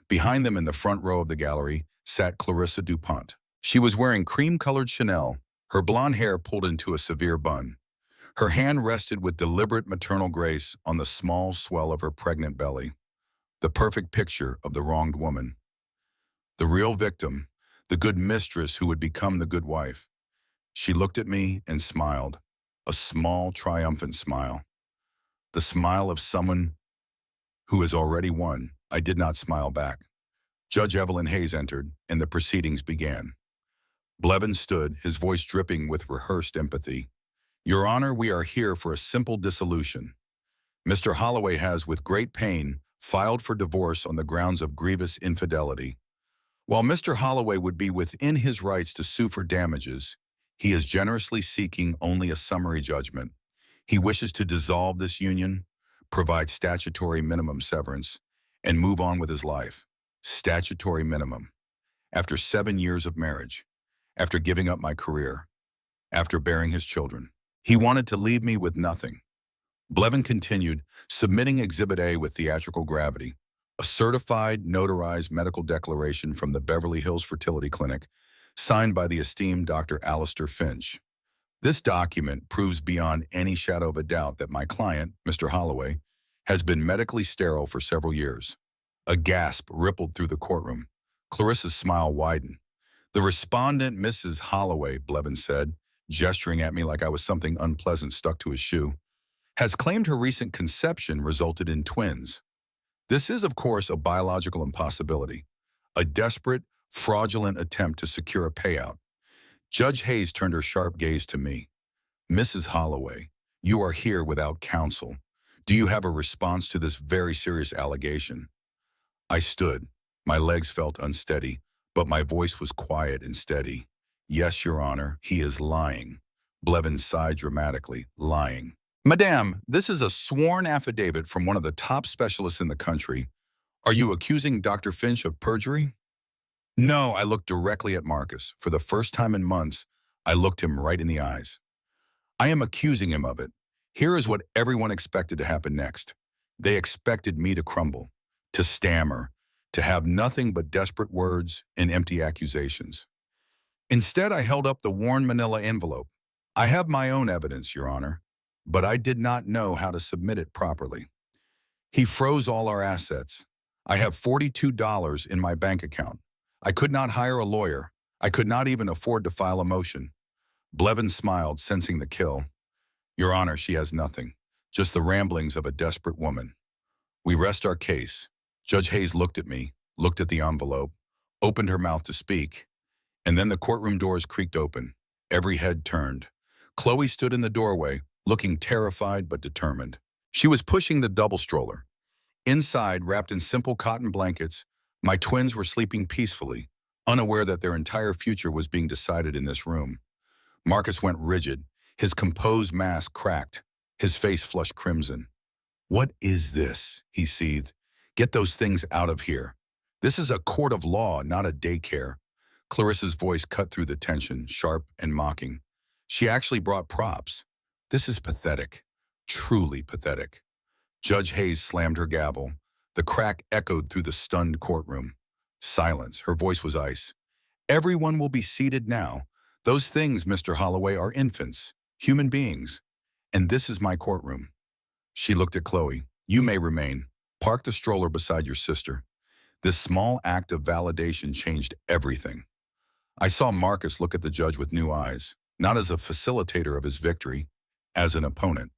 Behind them in the front row of the gallery sat Clarissa DuPont. She was wearing cream-colored Chanel, her blonde hair pulled into a severe bun. Her hand rested with deliberate maternal grace on the small swell of her pregnant belly, the perfect picture of the wronged woman. The real victim, the good mistress who would become the good wife. She looked at me and smiled, a small, triumphant smile. The smile of someone who has already won. I did not smile back. Judge Evelyn Hayes entered, and the proceedings began. Blevin stood, his voice dripping with rehearsed empathy. "Your Honor, we are here for a simple dissolution. Mr. Holloway has, with great pain, filed for divorce on the grounds of grievous infidelity. While Mr. Holloway would be within his rights to sue for damages, he is generously seeking only a summary judgment. He wishes to dissolve this union, provide statutory minimum severance, and move on with his life. Statutory minimum. After 7 years of marriage, after giving up my career, after bearing his children. He wanted to leave me with nothing." Blevin continued, submitting Exhibit A with theatrical gravity, a certified, notarized medical declaration from the Beverly Hills Fertility Clinic, signed by the esteemed Dr. Alistair Finch. This document proves beyond any shadow of a doubt that my client, Mr. Holloway, has been medically sterile for several years. A gasp rippled through the courtroom. Clarissa's smile widened. "The respondent, Mrs. Holloway," Blevin said, gesturing at me like I was something unpleasant stuck to his shoe, "has claimed her recent conception resulted in twins. This is, of course, a biological impossibility, a desperate, fraudulent attempt to secure a payout." Judge Hayes turned her sharp gaze to me. "Mrs. Holloway, you are here without counsel. Do you have a response to this very serious allegation?" I stood. My legs felt unsteady, but my voice was quiet and steady. "Yes, Your Honor, he is lying." Blevin sighed dramatically. "Lying. Madame, this is a sworn affidavit from one of the top specialists in the country. Are you accusing Dr. Finch of perjury?" "No," I looked directly at Marcus. For the first time in months, I looked him right in the eyes. "I am accusing him of it. Here is what everyone expected to happen next. They expected me to crumble, to stammer, to have nothing but desperate words and empty accusations. Instead, I held up the worn manila envelope. I have my own evidence, Your Honor, but I did not know how to submit it properly. He froze all our assets. I have $42 in my bank account. I could not hire a lawyer. I could not even afford to file a motion." Blevin smiled, sensing the kill. "Your Honor, she has nothing. just the ramblings of a desperate woman. We rest our case. Judge Hayes looked at me, looked at the envelope, opened her mouth to speak, and then the courtroom doors creaked open. Every head turned. Chloe stood in the doorway, looking terrified but determined. She was pushing the double stroller. Inside, wrapped in simple cotton blankets, my twins were sleeping peacefully, unaware that their entire future was being decided in this room. Marcus went rigid, his composed mask cracked, his face flushed crimson. "What is this?" he seethed. "Get those things out of here. This is a court of law, not a daycare." Clarissa's voice cut through the tension, sharp and mocking. "She actually brought props. This is pathetic. Truly pathetic." Judge Hayes slammed her gavel. The crack echoed through the stunned courtroom. Silence. Her voice was ice. "Everyone will be seated now. Those things, Mr. Holloway, are infants, human beings. And this is my courtroom." She looked at Chloe. "You may remain. Park the stroller beside your sister." This small act of validation changed everything. I saw Marcus look at the judge with new eyes, not as a facilitator of his victory, as an opponent.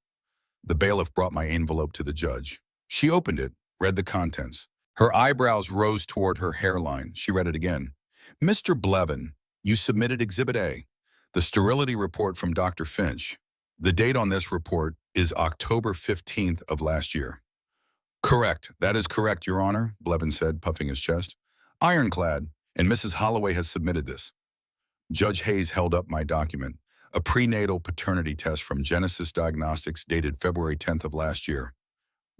The bailiff brought my envelope to the judge. She opened it, read the contents. Her eyebrows rose toward her hairline. She read it again. "Mr. Blevin, you submitted Exhibit A, the sterility report from Dr. Finch. The date on this report is October 15th of last year." "Correct. That is correct, Your Honor," Blevin said, puffing his chest. "Ironclad, and Mrs. Holloway has submitted this." Judge Hayes held up my document, a prenatal paternity test from Genesis Diagnostics dated February 10th of last year.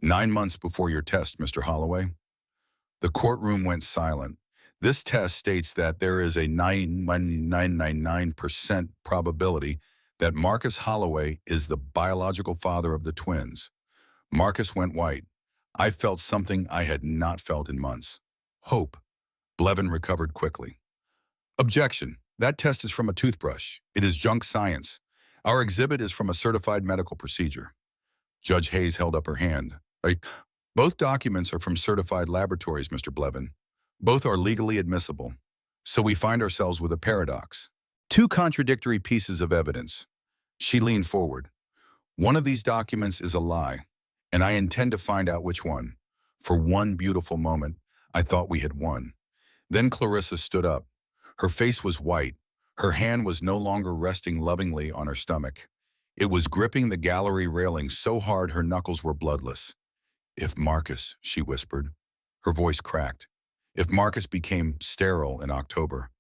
"9 months before your test, Mr. Holloway." The courtroom went silent. "This test states that there is a 99.999% probability that Marcus Holloway is the biological father of the twins." Marcus went white. I felt something I had not felt in months. Hope. Blevin recovered quickly. "Objection. That test is from a toothbrush. It is junk science. Our exhibit is from a certified medical procedure." Judge Hayes held up her hand. "Both documents are from certified laboratories, Mr. Blevin. Both are legally admissible. So we find ourselves with a paradox. Two contradictory pieces of evidence." She leaned forward. "One of these documents is a lie, and I intend to find out which one." For one beautiful moment, I thought we had won. Then Clarissa stood up. Her face was white. Her hand was no longer resting lovingly on her stomach. It was gripping the gallery railing so hard her knuckles were bloodless. "If Marcus," she whispered. Her voice cracked. "If Marcus became sterile in October,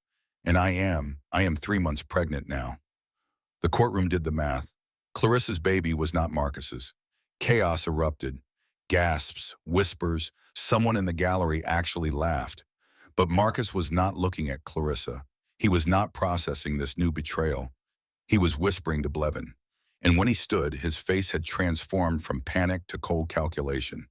and I am 3 months pregnant now." The courtroom did the math. Clarissa's baby was not Marcus's. Chaos erupted. Gasps, whispers, someone in the gallery actually laughed. But Marcus was not looking at Clarissa. He was not processing this new betrayal. He was whispering to Blevin. And when he stood, his face had transformed from panic to cold calculation.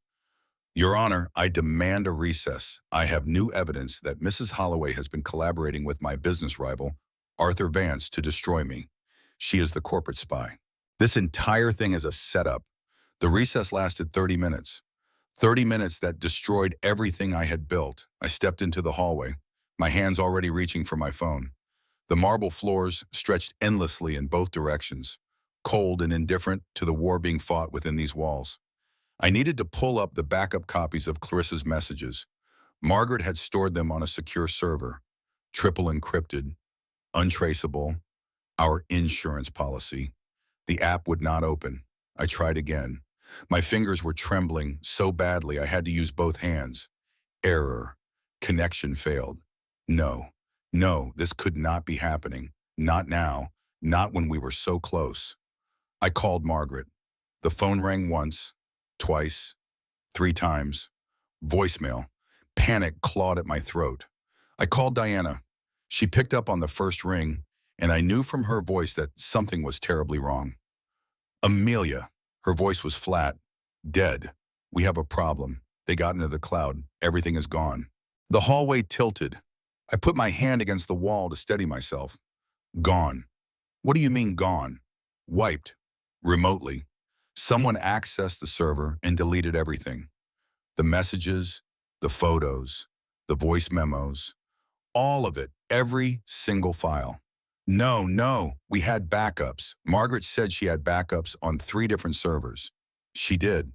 "Your Honor, I demand a recess. I have new evidence that Mrs. Holloway has been collaborating with my business rival, Arthur Vance, to destroy me. She is the corporate spy. This entire thing is a setup." The recess lasted 30 minutes. 30 minutes that destroyed everything I had built. I stepped into the hallway, my hands already reaching for my phone. The marble floors stretched endlessly in both directions, cold and indifferent to the war being fought within these walls. I needed to pull up the backup copies of Clarissa's messages. Margaret had stored them on a secure server, triple encrypted, untraceable, our insurance policy. The app would not open. I tried again. My fingers were trembling so badly I had to use both hands. Error. Connection failed. No, this could not be happening. Not now. Not when we were so close. I called Margaret. The phone rang once, twice, 3 times. Voicemail. Panic clawed at my throat. I called Diana. She picked up on the first ring, and I knew from her voice that something was terribly wrong. "Amelia." Her voice was flat. "Dead. We have a problem. They got into the cloud. Everything is gone." The hallway tilted. I put my hand against the wall to steady myself. "Gone." "What do you mean gone?" "Wiped. Remotely. Someone accessed the server and deleted everything. The messages, the photos, the voice memos, all of it, every single file." No, we had backups. Margaret said she had backups on 3 different servers. She did.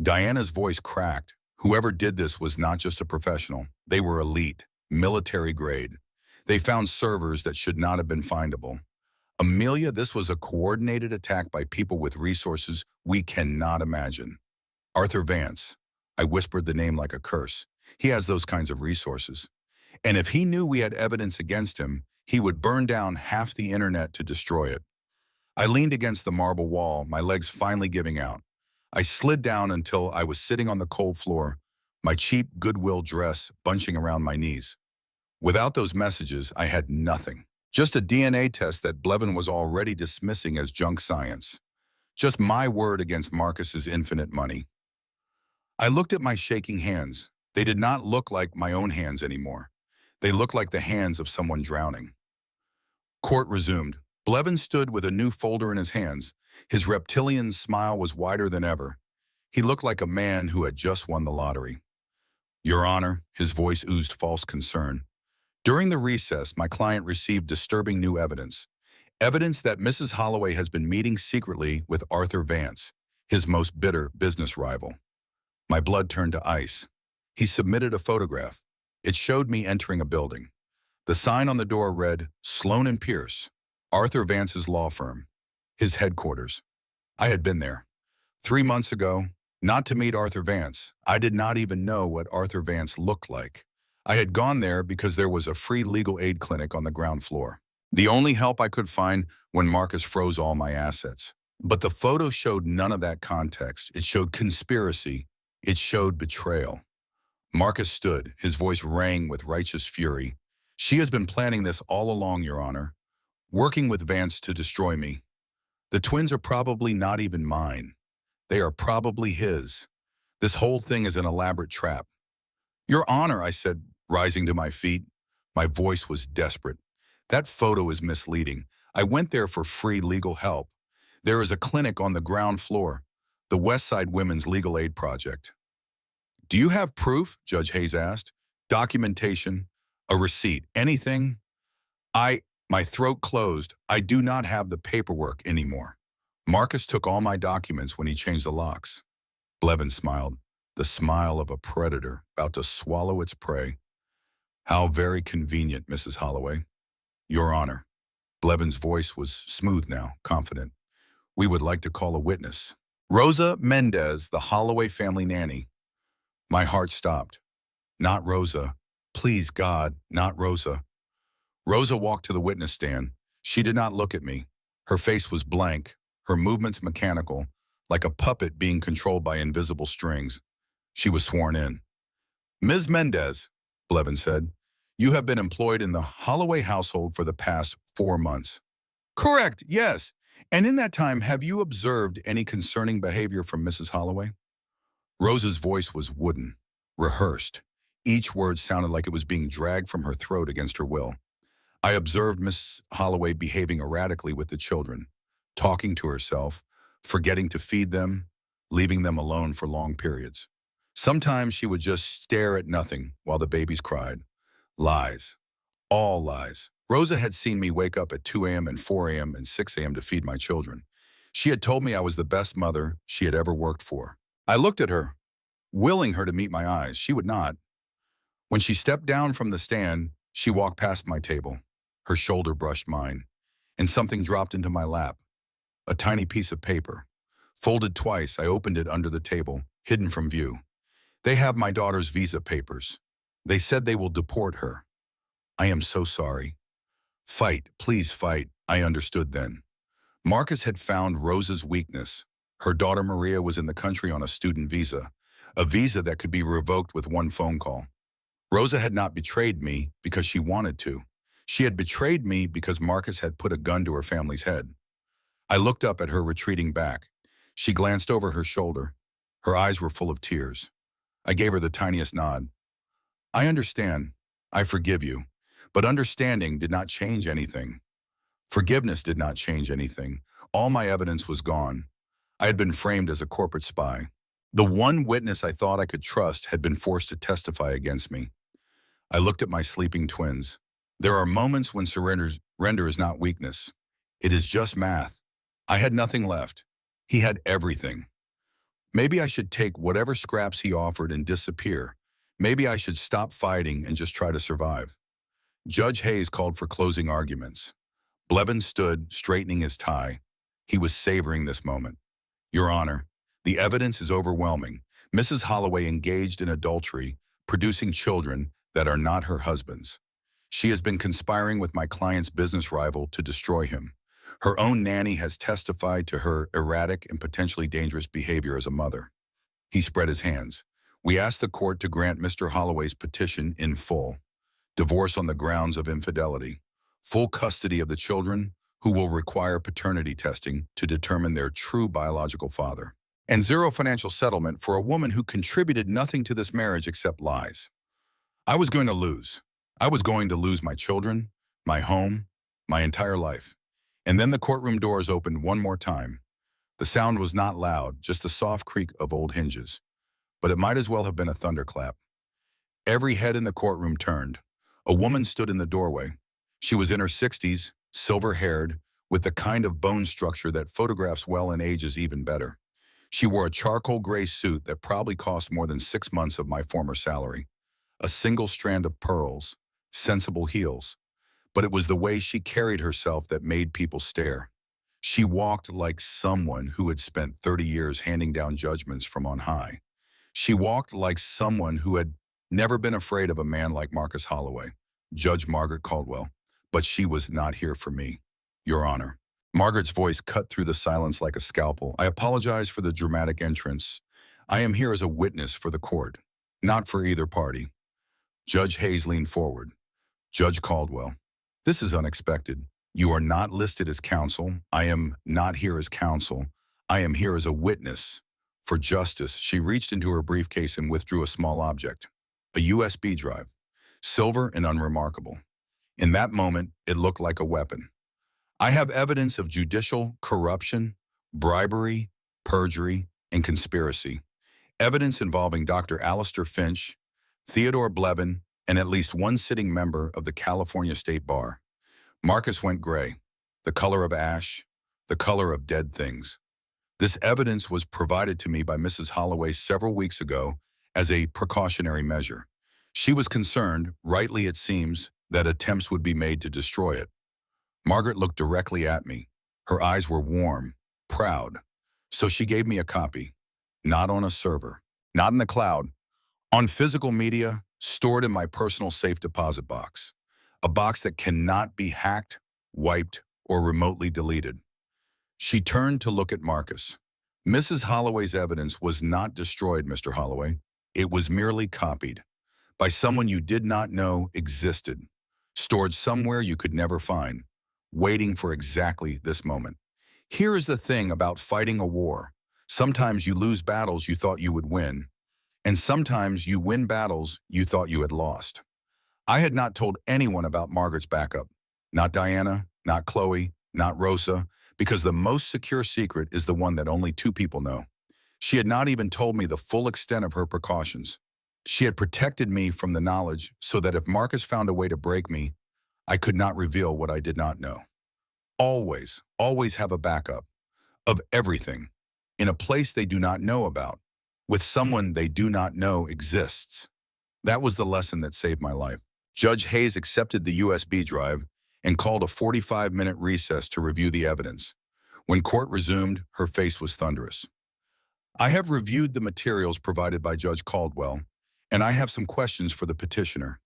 Diana's voice cracked. Whoever did this was not just a professional. They were elite, military grade. They found servers that should not have been findable. Amelia, this was a coordinated attack by people with resources we cannot imagine. Arthur Vance. I whispered the name like a curse. He has those kinds of resources. And if he knew we had evidence against him, he would burn down half the internet to destroy it. I leaned against the marble wall, my legs finally giving out. I slid down until I was sitting on the cold floor, my cheap Goodwill dress bunching around my knees. Without those messages, I had nothing. Just a DNA test that Blevin was already dismissing as junk science. Just my word against Marcus's infinite money. I looked at my shaking hands. They did not look like my own hands anymore. They looked like the hands of someone drowning. Court resumed. Blevin stood with a new folder in his hands. His reptilian smile was wider than ever. He looked like a man who had just won the lottery. Your Honor, his voice oozed false concern. During the recess, my client received disturbing new evidence. Evidence that Mrs. Holloway has been meeting secretly with Arthur Vance, his most bitter business rival. My blood turned to ice. He submitted a photograph. It showed me entering a building. The sign on the door read, Sloan and Pierce, Arthur Vance's law firm, his headquarters. I had been there. 3 months ago, not to meet Arthur Vance. I did not even know what Arthur Vance looked like. I had gone there because there was a free legal aid clinic on the ground floor. The only help I could find when Marcus froze all my assets. But the photo showed none of that context. It showed conspiracy. It showed betrayal. Marcus stood. His voice rang with righteous fury. She has been planning this all along, Your Honor, working with Vance to destroy me. The twins are probably not even mine. They are probably his. This whole thing is an elaborate trap. Your Honor, I said, rising to my feet. My voice was desperate. That photo is misleading. I went there for free legal help. There is a clinic on the ground floor, the Westside Women's Legal Aid Project. Do you have proof? Judge Hayes asked. Documentation, a receipt, anything? My throat closed. I do not have the paperwork anymore. Marcus took all my documents when he changed the locks. Blevin smiled, the smile of a predator about to swallow its prey. How very convenient, Mrs. Holloway. Your Honor. Blevin's voice was smooth now, confident. We would like to call a witness. Rosa Mendez, the Holloway family nanny. My heart stopped. Not Rosa. Please, God, not Rosa. Rosa walked to the witness stand. She did not look at me. Her face was blank, her movements mechanical, like a puppet being controlled by invisible strings. She was sworn in. Ms. Mendez, Blevin said, you have been employed in the Holloway household for the past 4 months. Correct, yes. And in that time, have you observed any concerning behavior from Mrs. Holloway? Rosa's voice was wooden, rehearsed. Each word sounded like it was being dragged from her throat against her will. I observed Miss Holloway behaving erratically with the children, talking to herself, forgetting to feed them, leaving them alone for long periods. Sometimes she would just stare at nothing while the babies cried. Lies. All lies. Rosa had seen me wake up at 2 a.m. and 4 a.m. and 6 a.m. to feed my children. She had told me I was the best mother she had ever worked for. I looked at her, willing her to meet my eyes. She would not. When she stepped down from the stand, she walked past my table. Her shoulder brushed mine, and something dropped into my lap. A tiny piece of paper. Folded twice, I opened it under the table, hidden from view. They have my daughter's visa papers. They said they will deport her. I am so sorry. Fight, please fight, I understood then. Marcus had found Rosa's weakness. Her daughter Maria was in the country on a student visa, a visa that could be revoked with one phone call. Rosa had not betrayed me because she wanted to. She had betrayed me because Marcus had put a gun to her family's head. I looked up at her retreating back. She glanced over her shoulder. Her eyes were full of tears. I gave her the tiniest nod. I understand. I forgive you. But understanding did not change anything. Forgiveness did not change anything. All my evidence was gone. I had been framed as a corporate spy. The one witness I thought I could trust had been forced to testify against me. I looked at my sleeping twins. There are moments when surrender is not weakness. It is just math. I had nothing left. He had everything. Maybe I should take whatever scraps he offered and disappear. Maybe I should stop fighting and just try to survive. Judge Hayes called for closing arguments. Blevins stood, straightening his tie. He was savoring this moment. Your Honor, the evidence is overwhelming. Mrs. Holloway engaged in adultery, producing children that are not her husband's. She has been conspiring with my client's business rival to destroy him. Her own nanny has testified to her erratic and potentially dangerous behavior as a mother. He spread his hands. We ask the court to grant Mr. Holloway's petition in full. Divorce on the grounds of infidelity. Full custody of the children, who will require paternity testing to determine their true biological father. And zero financial settlement for a woman who contributed nothing to this marriage except lies. I was going to lose. I was going to lose my children, my home, my entire life. And then the courtroom doors opened one more time. The sound was not loud, just the soft creak of old hinges. But it might as well have been a thunderclap. Every head in the courtroom turned. A woman stood in the doorway. She was in her 60s, silver-haired, with the kind of bone structure that photographs well and ages even better. She wore a charcoal gray suit that probably cost more than 6 months of my former salary. A single strand of pearls, sensible heels. But it was the way she carried herself that made people stare. She walked like someone who had spent 30 years handing down judgments from on high. She walked like someone who had never been afraid of a man like Marcus Holloway, Judge Margaret Caldwell. But she was not here for me, Your Honor. Margaret's voice cut through the silence like a scalpel. I apologize for the dramatic entrance. I am here as a witness for the court, not for either party. Judge Hayes leaned forward. Judge Caldwell, this is unexpected. You are not listed as counsel. I am not here as counsel. I am here as a witness. For justice, she reached into her briefcase and withdrew a small object. A USB drive, silver and unremarkable. In that moment, it looked like a weapon. I have evidence of judicial corruption, bribery, perjury, and conspiracy. Evidence involving Dr. Alistair Finch, Theodore Blevin, and at least one sitting member of the California State Bar. Marcus went gray, the color of ash, the color of dead things. This evidence was provided to me by Mrs. Holloway several weeks ago as a precautionary measure. She was concerned, rightly it seems, that attempts would be made to destroy it. Margaret looked directly at me. Her eyes were warm, proud. So she gave me a copy. Not on a server, not in the cloud. On physical media, stored in my personal safe deposit box. A box that cannot be hacked, wiped, or remotely deleted. She turned to look at Marcus. Mrs. Holloway's evidence was not destroyed, Mr. Holloway. It was merely copied. By someone you did not know existed. Stored somewhere you could never find. Waiting for exactly this moment. Here is the thing about fighting a war. Sometimes you lose battles you thought you would win. And sometimes you win battles you thought you had lost. I had not told anyone about Margaret's backup. Not Diana, not Chloe, not Rosa, because the most secure secret is the one that only 2 people know. She had not even told me the full extent of her precautions. She had protected me from the knowledge so that if Marcus found a way to break me, I could not reveal what I did not know. Always, always have a backup of everything in a place they do not know about, with someone they do not know exists. That was the lesson that saved my life. Judge Hayes accepted the USB drive and called a 45-minute recess to review the evidence. When court resumed, her face was thunderous. I have reviewed the materials provided by Judge Caldwell, and I have some questions for the petitioner.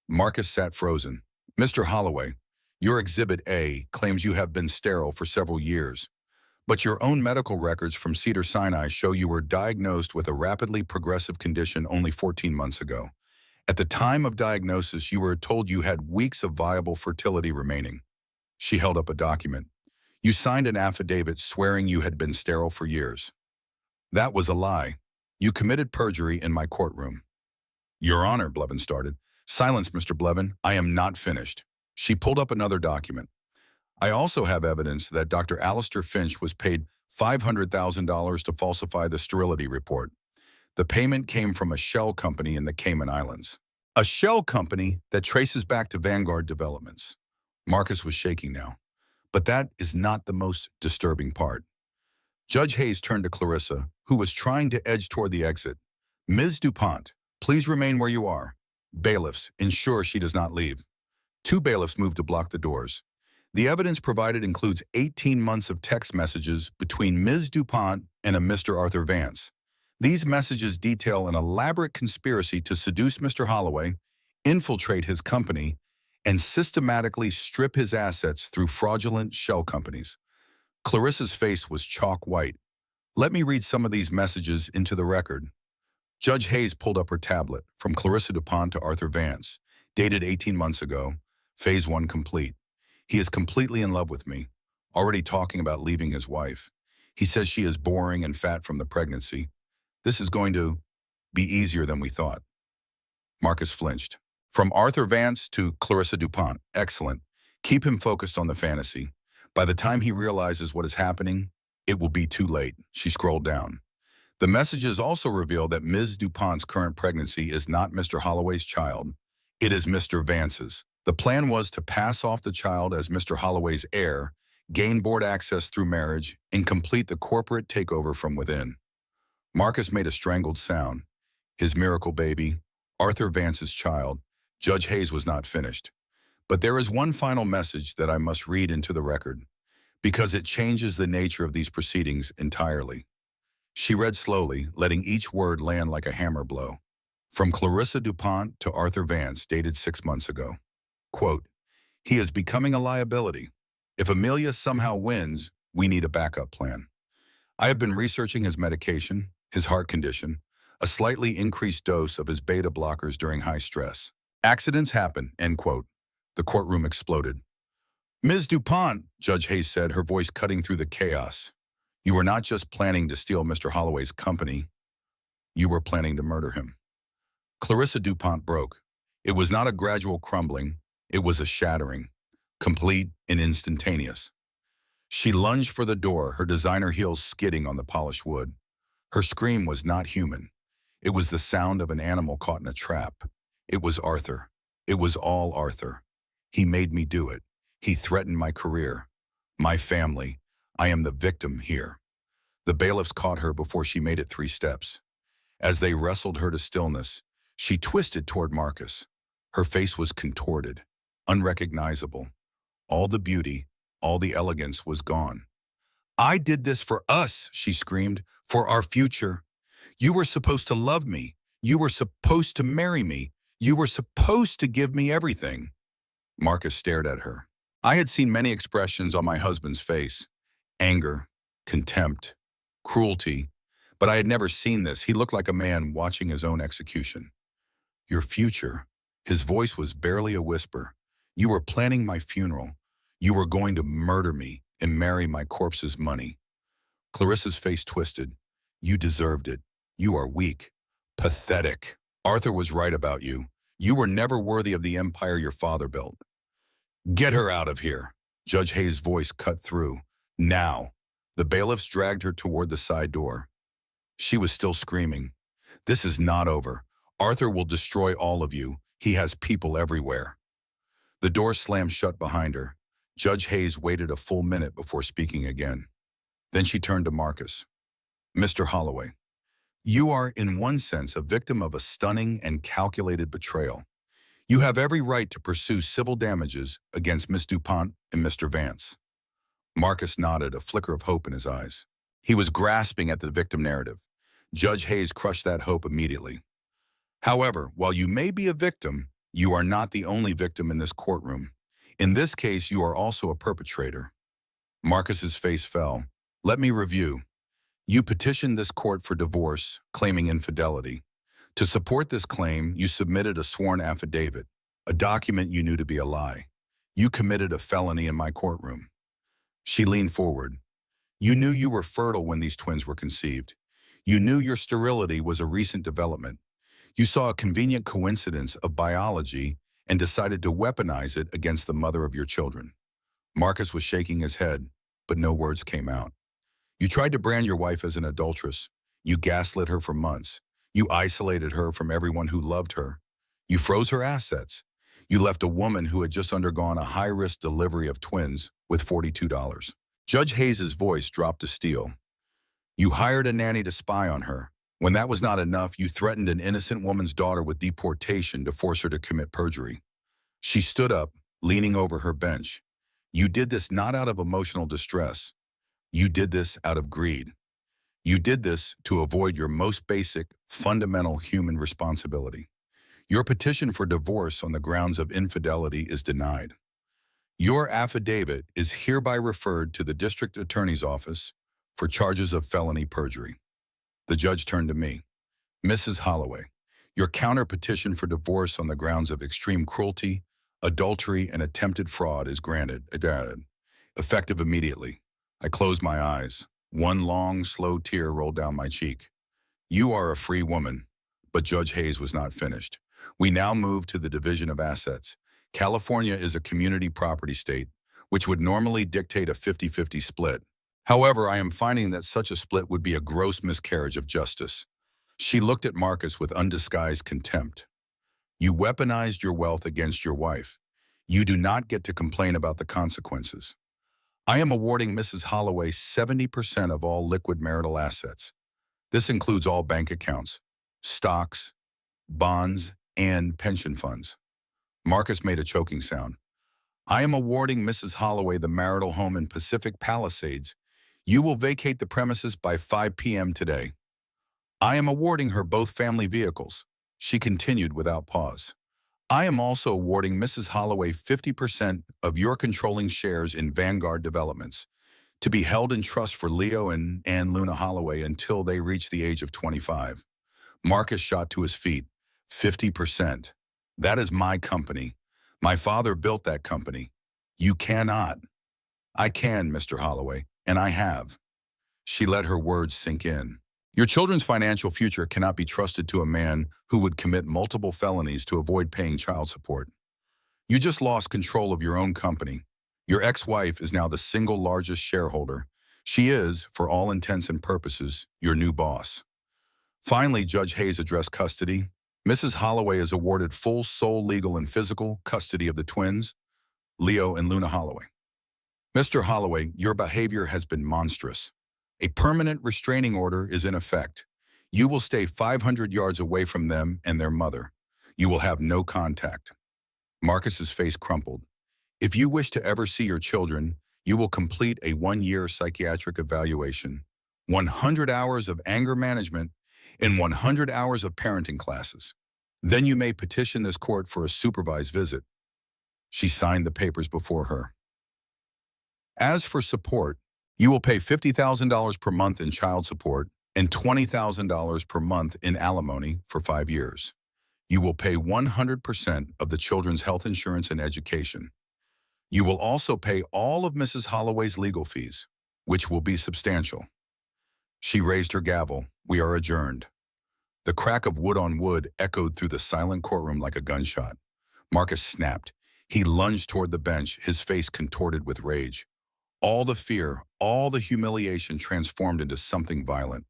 Marcus sat frozen. Mr. Holloway, your Exhibit A claims you have been sterile for several years, but your own medical records from Cedars-Sinai show you were diagnosed with a rapidly progressive condition only 14 months ago. At the time of diagnosis, you were told you had weeks of viable fertility remaining. She held up a document. You signed an affidavit swearing you had been sterile for years. That was a lie. You committed perjury in my courtroom. Your Honor, Blevin started. Silence, Mr. Blevin. I am not finished. She pulled up another document. I also have evidence that Dr. Alistair Finch was paid $500,000 to falsify the sterility report. The payment came from a shell company in the Cayman Islands. A shell company that traces back to Vanguard Developments. Marcus was shaking now. But that is not the most disturbing part. Judge Hayes turned to Clarissa, who was trying to edge toward the exit. Ms. DuPont, please remain where you are. Bailiffs, ensure she does not leave. Two bailiffs moved to block the doors. The evidence provided includes 18 months of text messages between Ms. DuPont and a Mr. Arthur Vance. These messages detail an elaborate conspiracy to seduce Mr. Holloway, infiltrate his company, and systematically strip his assets through fraudulent shell companies. Clarissa's face was chalk white. Let me read some of these messages into the record. Judge Hayes pulled up her tablet, from Clarissa DuPont to Arthur Vance, dated 18 months ago, phase 1 complete. He is completely in love with me, already talking about leaving his wife. He says she is boring and fat from the pregnancy. This is going to be easier than we thought. Marcus flinched. From Arthur Vance to Clarissa DuPont, excellent. Keep him focused on the fantasy. By the time he realizes what is happening, it will be too late. She scrolled down. The messages also reveal that Ms. DuPont's current pregnancy is not Mr. Holloway's child. It is Mr. Vance's. The plan was to pass off the child as Mr. Holloway's heir, gain board access through marriage, and complete the corporate takeover from within. Marcus made a strangled sound. His miracle baby, Arthur Vance's child. Judge Hayes was not finished. But there is one final message that I must read into the record, because it changes the nature of these proceedings entirely. She read slowly, letting each word land like a hammer blow. From Clarissa DuPont to Arthur Vance, dated 6 months ago. Quote, he is becoming a liability. If Amelia somehow wins, we need a backup plan. I have been researching his medication, his heart condition, a slightly increased dose of his beta blockers during high stress. Accidents happen, end quote. The courtroom exploded. Ms. DuPont, Judge Hayes said, her voice cutting through the chaos. You were not just planning to steal Mr. Holloway's company. You were planning to murder him. Clarissa DuPont broke. It was not a gradual crumbling. It was a shattering, complete and instantaneous. She lunged for the door, her designer heels skidding on the polished wood. Her scream was not human. It was the sound of an animal caught in a trap. It was Arthur. It was all Arthur. He made me do it. He threatened my career, my family. I am the victim here. The bailiffs caught her before she made it 3 steps. As they wrestled her to stillness, she twisted toward Marcus. Her face was contorted, unrecognizable. All the beauty, all the elegance was gone. I did this for us, she screamed, for our future. You were supposed to love me. You were supposed to marry me. You were supposed to give me everything. Marcus stared at her. I had seen many expressions on my husband's face. Anger, contempt, cruelty. But I had never seen this. He looked like a man watching his own execution. Your future. His voice was barely a whisper. You were planning my funeral. You were going to murder me and marry my corpse's money. Clarissa's face twisted. You deserved it. You are weak. Pathetic. Arthur was right about you. You were never worthy of the empire your father built. Get her out of here. Judge Hayes' voice cut through. Now. The bailiffs dragged her toward the side door. She was still screaming. This is not over. Arthur will destroy all of you. He has people everywhere. The door slammed shut behind her. Judge Hayes waited a full minute before speaking again. Then she turned to Marcus. Mr. Holloway, you are in one sense a victim of a stunning and calculated betrayal. You have every right to pursue civil damages against Miss DuPont and Mr. Vance. Marcus nodded, a flicker of hope in his eyes. He was grasping at the victim narrative. Judge Hayes crushed that hope immediately. However, while you may be a victim, you are not the only victim in this courtroom. In this case, you are also a perpetrator. Marcus's face fell. Let me review. You petitioned this court for divorce, claiming infidelity. To support this claim, you submitted a sworn affidavit, a document you knew to be a lie. You committed a felony in my courtroom. She leaned forward. You knew you were fertile when these twins were conceived. You knew your sterility was a recent development. You saw a convenient coincidence of biology and decided to weaponize it against the mother of your children. Marcus was shaking his head, but no words came out. You tried to brand your wife as an adulteress. You gaslit her for months. You isolated her from everyone who loved her. You froze her assets. You left a woman who had just undergone a high-risk delivery of twins with $42. Judge Hayes' voice dropped to steel. You hired a nanny to spy on her. When that was not enough, you threatened an innocent woman's daughter with deportation to force her to commit perjury. She stood up, leaning over her bench. You did this not out of emotional distress. You did this out of greed. You did this to avoid your most basic, fundamental human responsibility. Your petition for divorce on the grounds of infidelity is denied. Your affidavit is hereby referred to the district attorney's office for charges of felony perjury. The judge turned to me. Mrs. Holloway, your counter petition for divorce on the grounds of extreme cruelty, adultery, and attempted fraud is granted, effective immediately. I closed my eyes. One long, slow tear rolled down my cheek. You are a free woman. But Judge Hayes was not finished. We now move to the division of assets. California is a community property state, which would normally dictate a 50-50 split. However, I am finding that such a split would be a gross miscarriage of justice. She looked at Marcus with undisguised contempt. You weaponized your wealth against your wife. You do not get to complain about the consequences. I am awarding Mrs. Holloway 70% of all liquid marital assets. This includes all bank accounts, stocks, bonds, and pension funds. Marcus made a choking sound. I am awarding Mrs. Holloway the marital home in Pacific Palisades. You will vacate the premises by 5 p.m. today. I am awarding her both family vehicles. She continued without pause. I am also awarding Mrs. Holloway 50% of your controlling shares in Vanguard Developments, to be held in trust for Leo and Ann Luna Holloway until they reach the age of 25. Marcus shot to his feet. 50%. That is my company. My father built that company. You cannot. I can, Mr. Holloway, and I have. She let her words sink in. Your children's financial future cannot be trusted to a man who would commit multiple felonies to avoid paying child support. You just lost control of your own company. Your ex-wife is now the single largest shareholder. She is, for all intents and purposes, your new boss. Finally, Judge Hayes addressed custody. Mrs. Holloway is awarded full sole legal and physical custody of the twins, Leo and Luna Holloway. Mr. Holloway, your behavior has been monstrous. A permanent restraining order is in effect. You will stay 500 yards away from them and their mother. You will have no contact. Marcus's face crumpled. If you wish to ever see your children, you will complete a 1-year psychiatric evaluation, 100 hours of anger management, and 100 hours of parenting classes. Then you may petition this court for a supervised visit. She signed the papers before her. As for support, you will pay $50,000 per month in child support and $20,000 per month in alimony for 5 years. You will pay 100% of the children's health insurance and education. You will also pay all of Mrs. Holloway's legal fees, which will be substantial. She raised her gavel. We are adjourned. The crack of wood on wood echoed through the silent courtroom like a gunshot. Marcus snapped. He lunged toward the bench, his face contorted with rage. All the fear, all the humiliation transformed into something violent.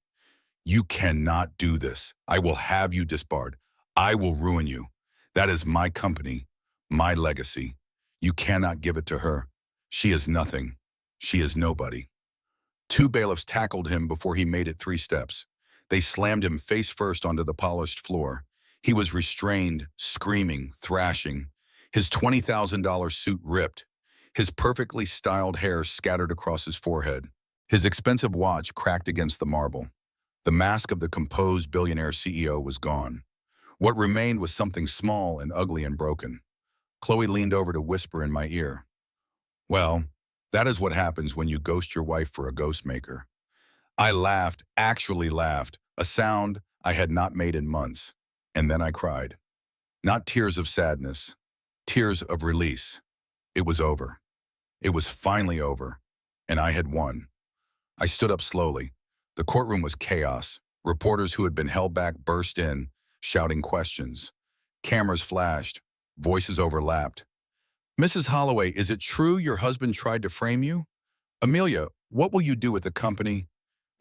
You cannot do this. I will have you disbarred. I will ruin you. That is my company, my legacy. You cannot give it to her. She is nothing. She is nobody. 2 bailiffs tackled him before he made it 3 steps. They slammed him face first onto the polished floor. He was restrained, screaming, thrashing. His $20,000 suit ripped. His perfectly styled hair scattered across his forehead. His expensive watch cracked against the marble. The mask of the composed billionaire CEO was gone. What remained was something small and ugly and broken. Chloe leaned over to whisper in my ear. Well, that is what happens when you ghost your wife for a ghost maker. I laughed, actually laughed, a sound I had not made in months. And then I cried. Not tears of sadness, tears of release. It was over. It was finally over, and I had won. I stood up slowly. The courtroom was chaos. Reporters who had been held back burst in, shouting questions. Cameras flashed. Voices overlapped. Mrs. Holloway, is it true your husband tried to frame you? Amelia, what will you do with the company?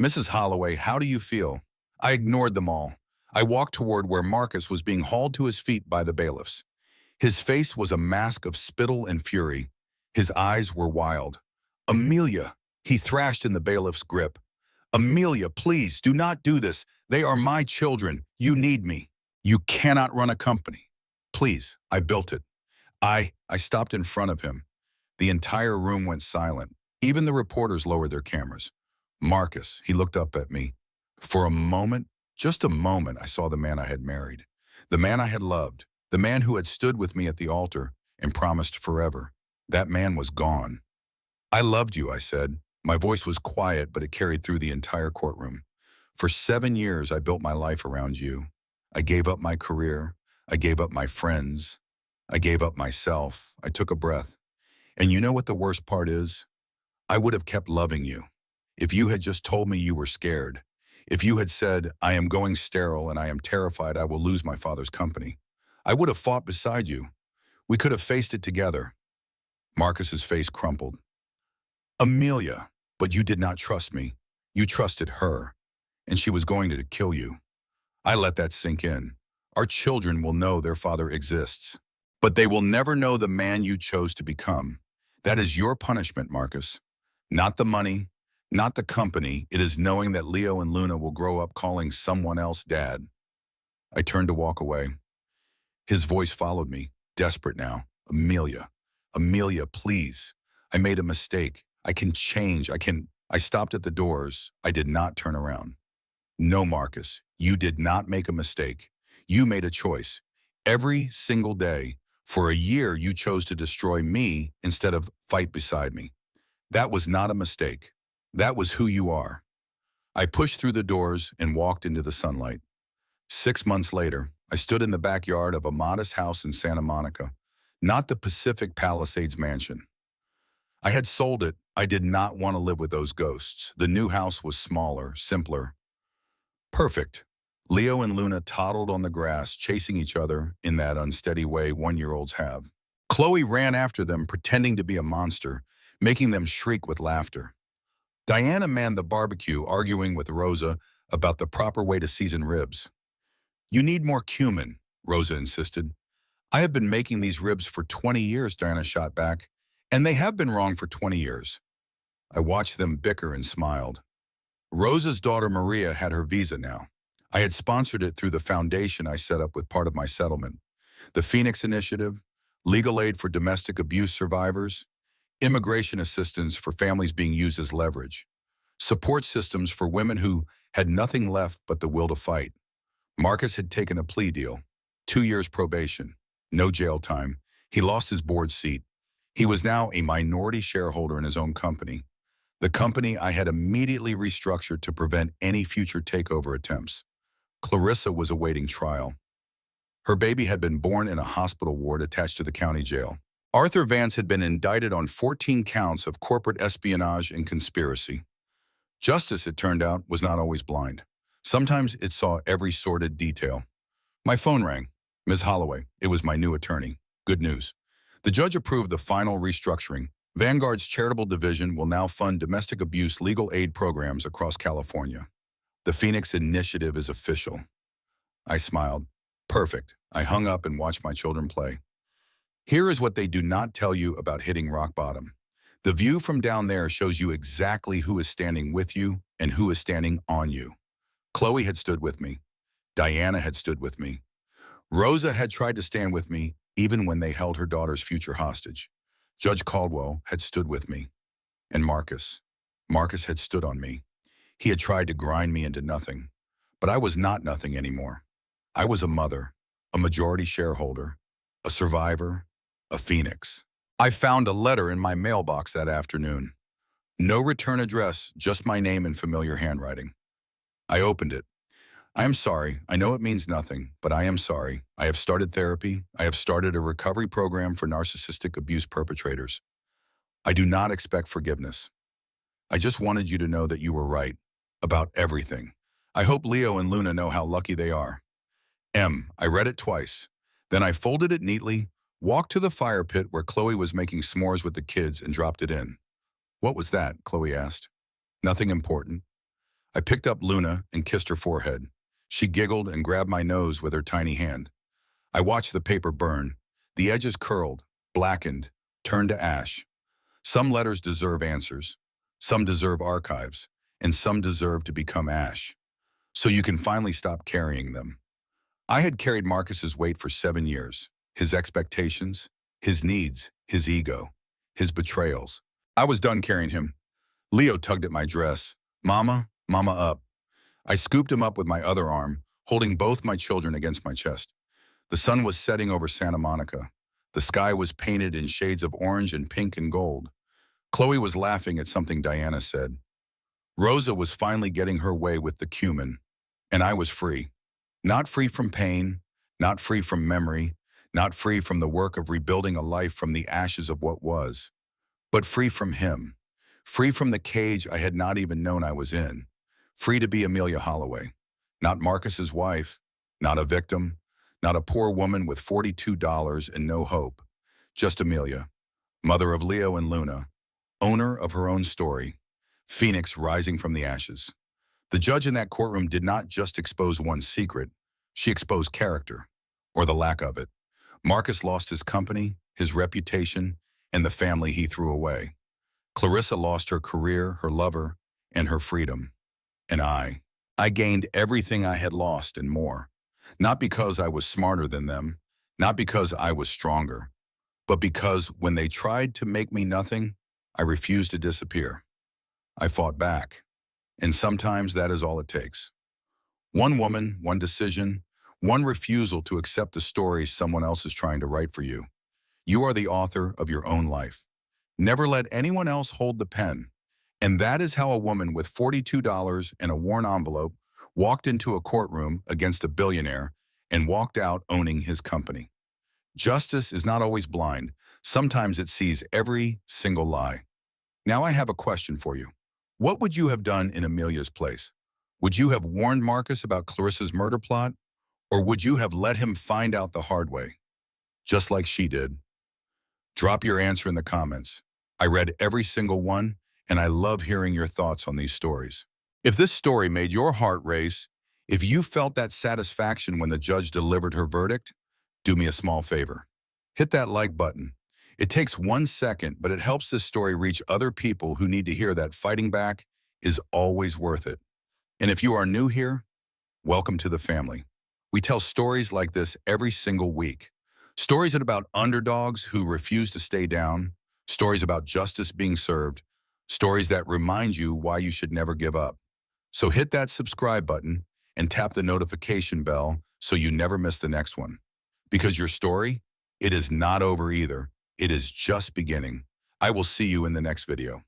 Mrs. Holloway, how do you feel? I ignored them all. I walked toward where Marcus was being hauled to his feet by the bailiffs. His face was a mask of spittle and fury. His eyes were wild. Amelia, he thrashed in the bailiff's grip. Amelia, please, do not do this. They are my children. You need me. You cannot run a company. Please, I built it. I stopped in front of him. The entire room went silent. Even the reporters lowered their cameras. Marcus, he looked up at me. For a moment, just a moment, I saw the man I had married. The man I had loved. The man who had stood with me at the altar and promised forever. That man was gone. I loved you, I said. My voice was quiet, but it carried through the entire courtroom. For 7 years, I built my life around you. I gave up my career. I gave up my friends. I gave up myself. I took a breath. And you know what the worst part is? I would have kept loving you. If you had just told me you were scared. If you had said, I am going sterile and I am terrified I will lose my father's company. I would have fought beside you. We could have faced it together. Marcus's face crumpled. Amelia, but you did not trust me. You trusted her, and she was going to kill you. I let that sink in. Our children will know their father exists, but they will never know the man you chose to become. That is your punishment, Marcus. Not the money, not the company. It is knowing that Leo and Luna will grow up calling someone else dad. I turned to walk away. His voice followed me, desperate now. Amelia, Amelia, please. I made a mistake. I can change. I stopped at the doors. I did not turn around. No, Marcus, you did not make a mistake. You made a choice. Every single day, for a year, you chose to destroy me instead of fight beside me. That was not a mistake. That was who you are. I pushed through the doors and walked into the sunlight. 6 months later, I stood in the backyard of a modest house in Santa Monica, not the Pacific Palisades mansion. I had sold it. I did not want to live with those ghosts. The new house was smaller, simpler. Perfect. Leo and Luna toddled on the grass, chasing each other in that unsteady way 1-year-olds have. Chloe ran after them, pretending to be a monster, making them shriek with laughter. Diana manned the barbecue, arguing with Rosa about the proper way to season ribs. You need more cumin, Rosa insisted. I have been making these ribs for 20 years, Diana shot back, and they have been wrong for 20 years. I watched them bicker and smiled. Rosa's daughter Maria had her visa now. I had sponsored it through the foundation I set up with part of my settlement. The Phoenix Initiative, legal aid for domestic abuse survivors, immigration assistance for families being used as leverage, support systems for women who had nothing left but the will to fight. Marcus had taken a plea deal, 2 years probation, no jail time. He lost his board seat. He was now a minority shareholder in his own company, the company I had immediately restructured to prevent any future takeover attempts. Clarissa was awaiting trial. Her baby had been born in a hospital ward attached to the county jail. Arthur Vance had been indicted on 14 counts of corporate espionage and conspiracy. Justice, it turned out, was not always blind. Sometimes it saw every sordid detail. My phone rang. Ms. Holloway, it was my new attorney. Good news. The judge approved the final restructuring. Vanguard's charitable division will now fund domestic abuse legal aid programs across California. The Phoenix Initiative is official. I smiled. Perfect. I hung up and watched my children play. Here is what they do not tell you about hitting rock bottom. The view from down there shows you exactly who is standing with you and who is standing on you. Chloe had stood with me. Diana had stood with me. Rosa had tried to stand with me even when they held her daughter's future hostage. Judge Caldwell had stood with me. And Marcus had stood on me. He had tried to grind me into nothing. But I was not nothing anymore. I was a mother, a majority shareholder, a survivor, a phoenix. I found a letter in my mailbox that afternoon. No return address, just my name in familiar handwriting. I opened it. I am sorry. I know it means nothing, but I am sorry. I have started therapy. I have started a recovery program for narcissistic abuse perpetrators. I do not expect forgiveness. I just wanted you to know that you were right about everything. I hope Leo and Luna know how lucky they are. I read it twice. Then I folded it neatly, walked to the fire pit where Chloe was making s'mores with the kids and dropped it in. What was that? Chloe asked. Nothing important. I picked up Luna and kissed her forehead. She giggled and grabbed my nose with her tiny hand. I watched the paper burn. The edges curled, blackened, turned to ash. Some letters deserve answers. Some deserve archives. and some deserve to become ash. So you can finally stop carrying them. I had carried Marcus's weight for 7 years. His expectations, his needs, his ego, his betrayals. I was done carrying him. Leo tugged at my dress. Mama, mama up. I scooped him up with my other arm, holding both my children against my chest. The sun was setting over Santa Monica. The sky was painted in shades of orange and pink and gold. Chloe was laughing at something Diana said. Rosa was finally getting her way with the cumin, and I was free. Not free from pain, not free from memory, not free from the work of rebuilding a life from the ashes of what was, but free from him, free from the cage I had not even known I was in, free to be Amelia Holloway, not Marcus's wife, not a victim, not a poor woman with $42 and no hope, just Amelia, mother of Leo and Luna, owner of her own story, Phoenix rising from the ashes. The judge in that courtroom did not just expose one secret, she exposed character, or the lack of it. Marcus lost his company, his reputation, and the family he threw away. Clarissa lost her career, her lover, and her freedom. And I gained everything I had lost and more. Not because I was smarter than them, not because I was stronger, but because when they tried to make me nothing, I refused to disappear. I fought back. And sometimes that is all it takes. One woman, one decision, one refusal to accept the story someone else is trying to write for you. You are the author of your own life. Never let anyone else hold the pen. And that is how a woman with $42 and a worn envelope walked into a courtroom against a billionaire and walked out owning his company. Justice is not always blind. Sometimes it sees every single lie. Now I have a question for you. What would you have done in Amelia's place? Would you have warned Marcus about Clarissa's murder plot? Or would you have let him find out the hard way, just like she did? Drop your answer in the comments. I read every single one, and I love hearing your thoughts on these stories. If this story made your heart race, if you felt that satisfaction when the judge delivered her verdict, do me a small favor. Hit that like button. It takes 1 second, but it helps this story reach other people who need to hear that fighting back is always worth it. And if you are new here, welcome to the family. We tell stories like this every single week. Stories about underdogs who refuse to stay down, stories about justice being served, stories that remind you why you should never give up. So hit that subscribe button and tap the notification bell so you never miss the next one. Because your story, it is not over either. It is just beginning. I will see you in the next video.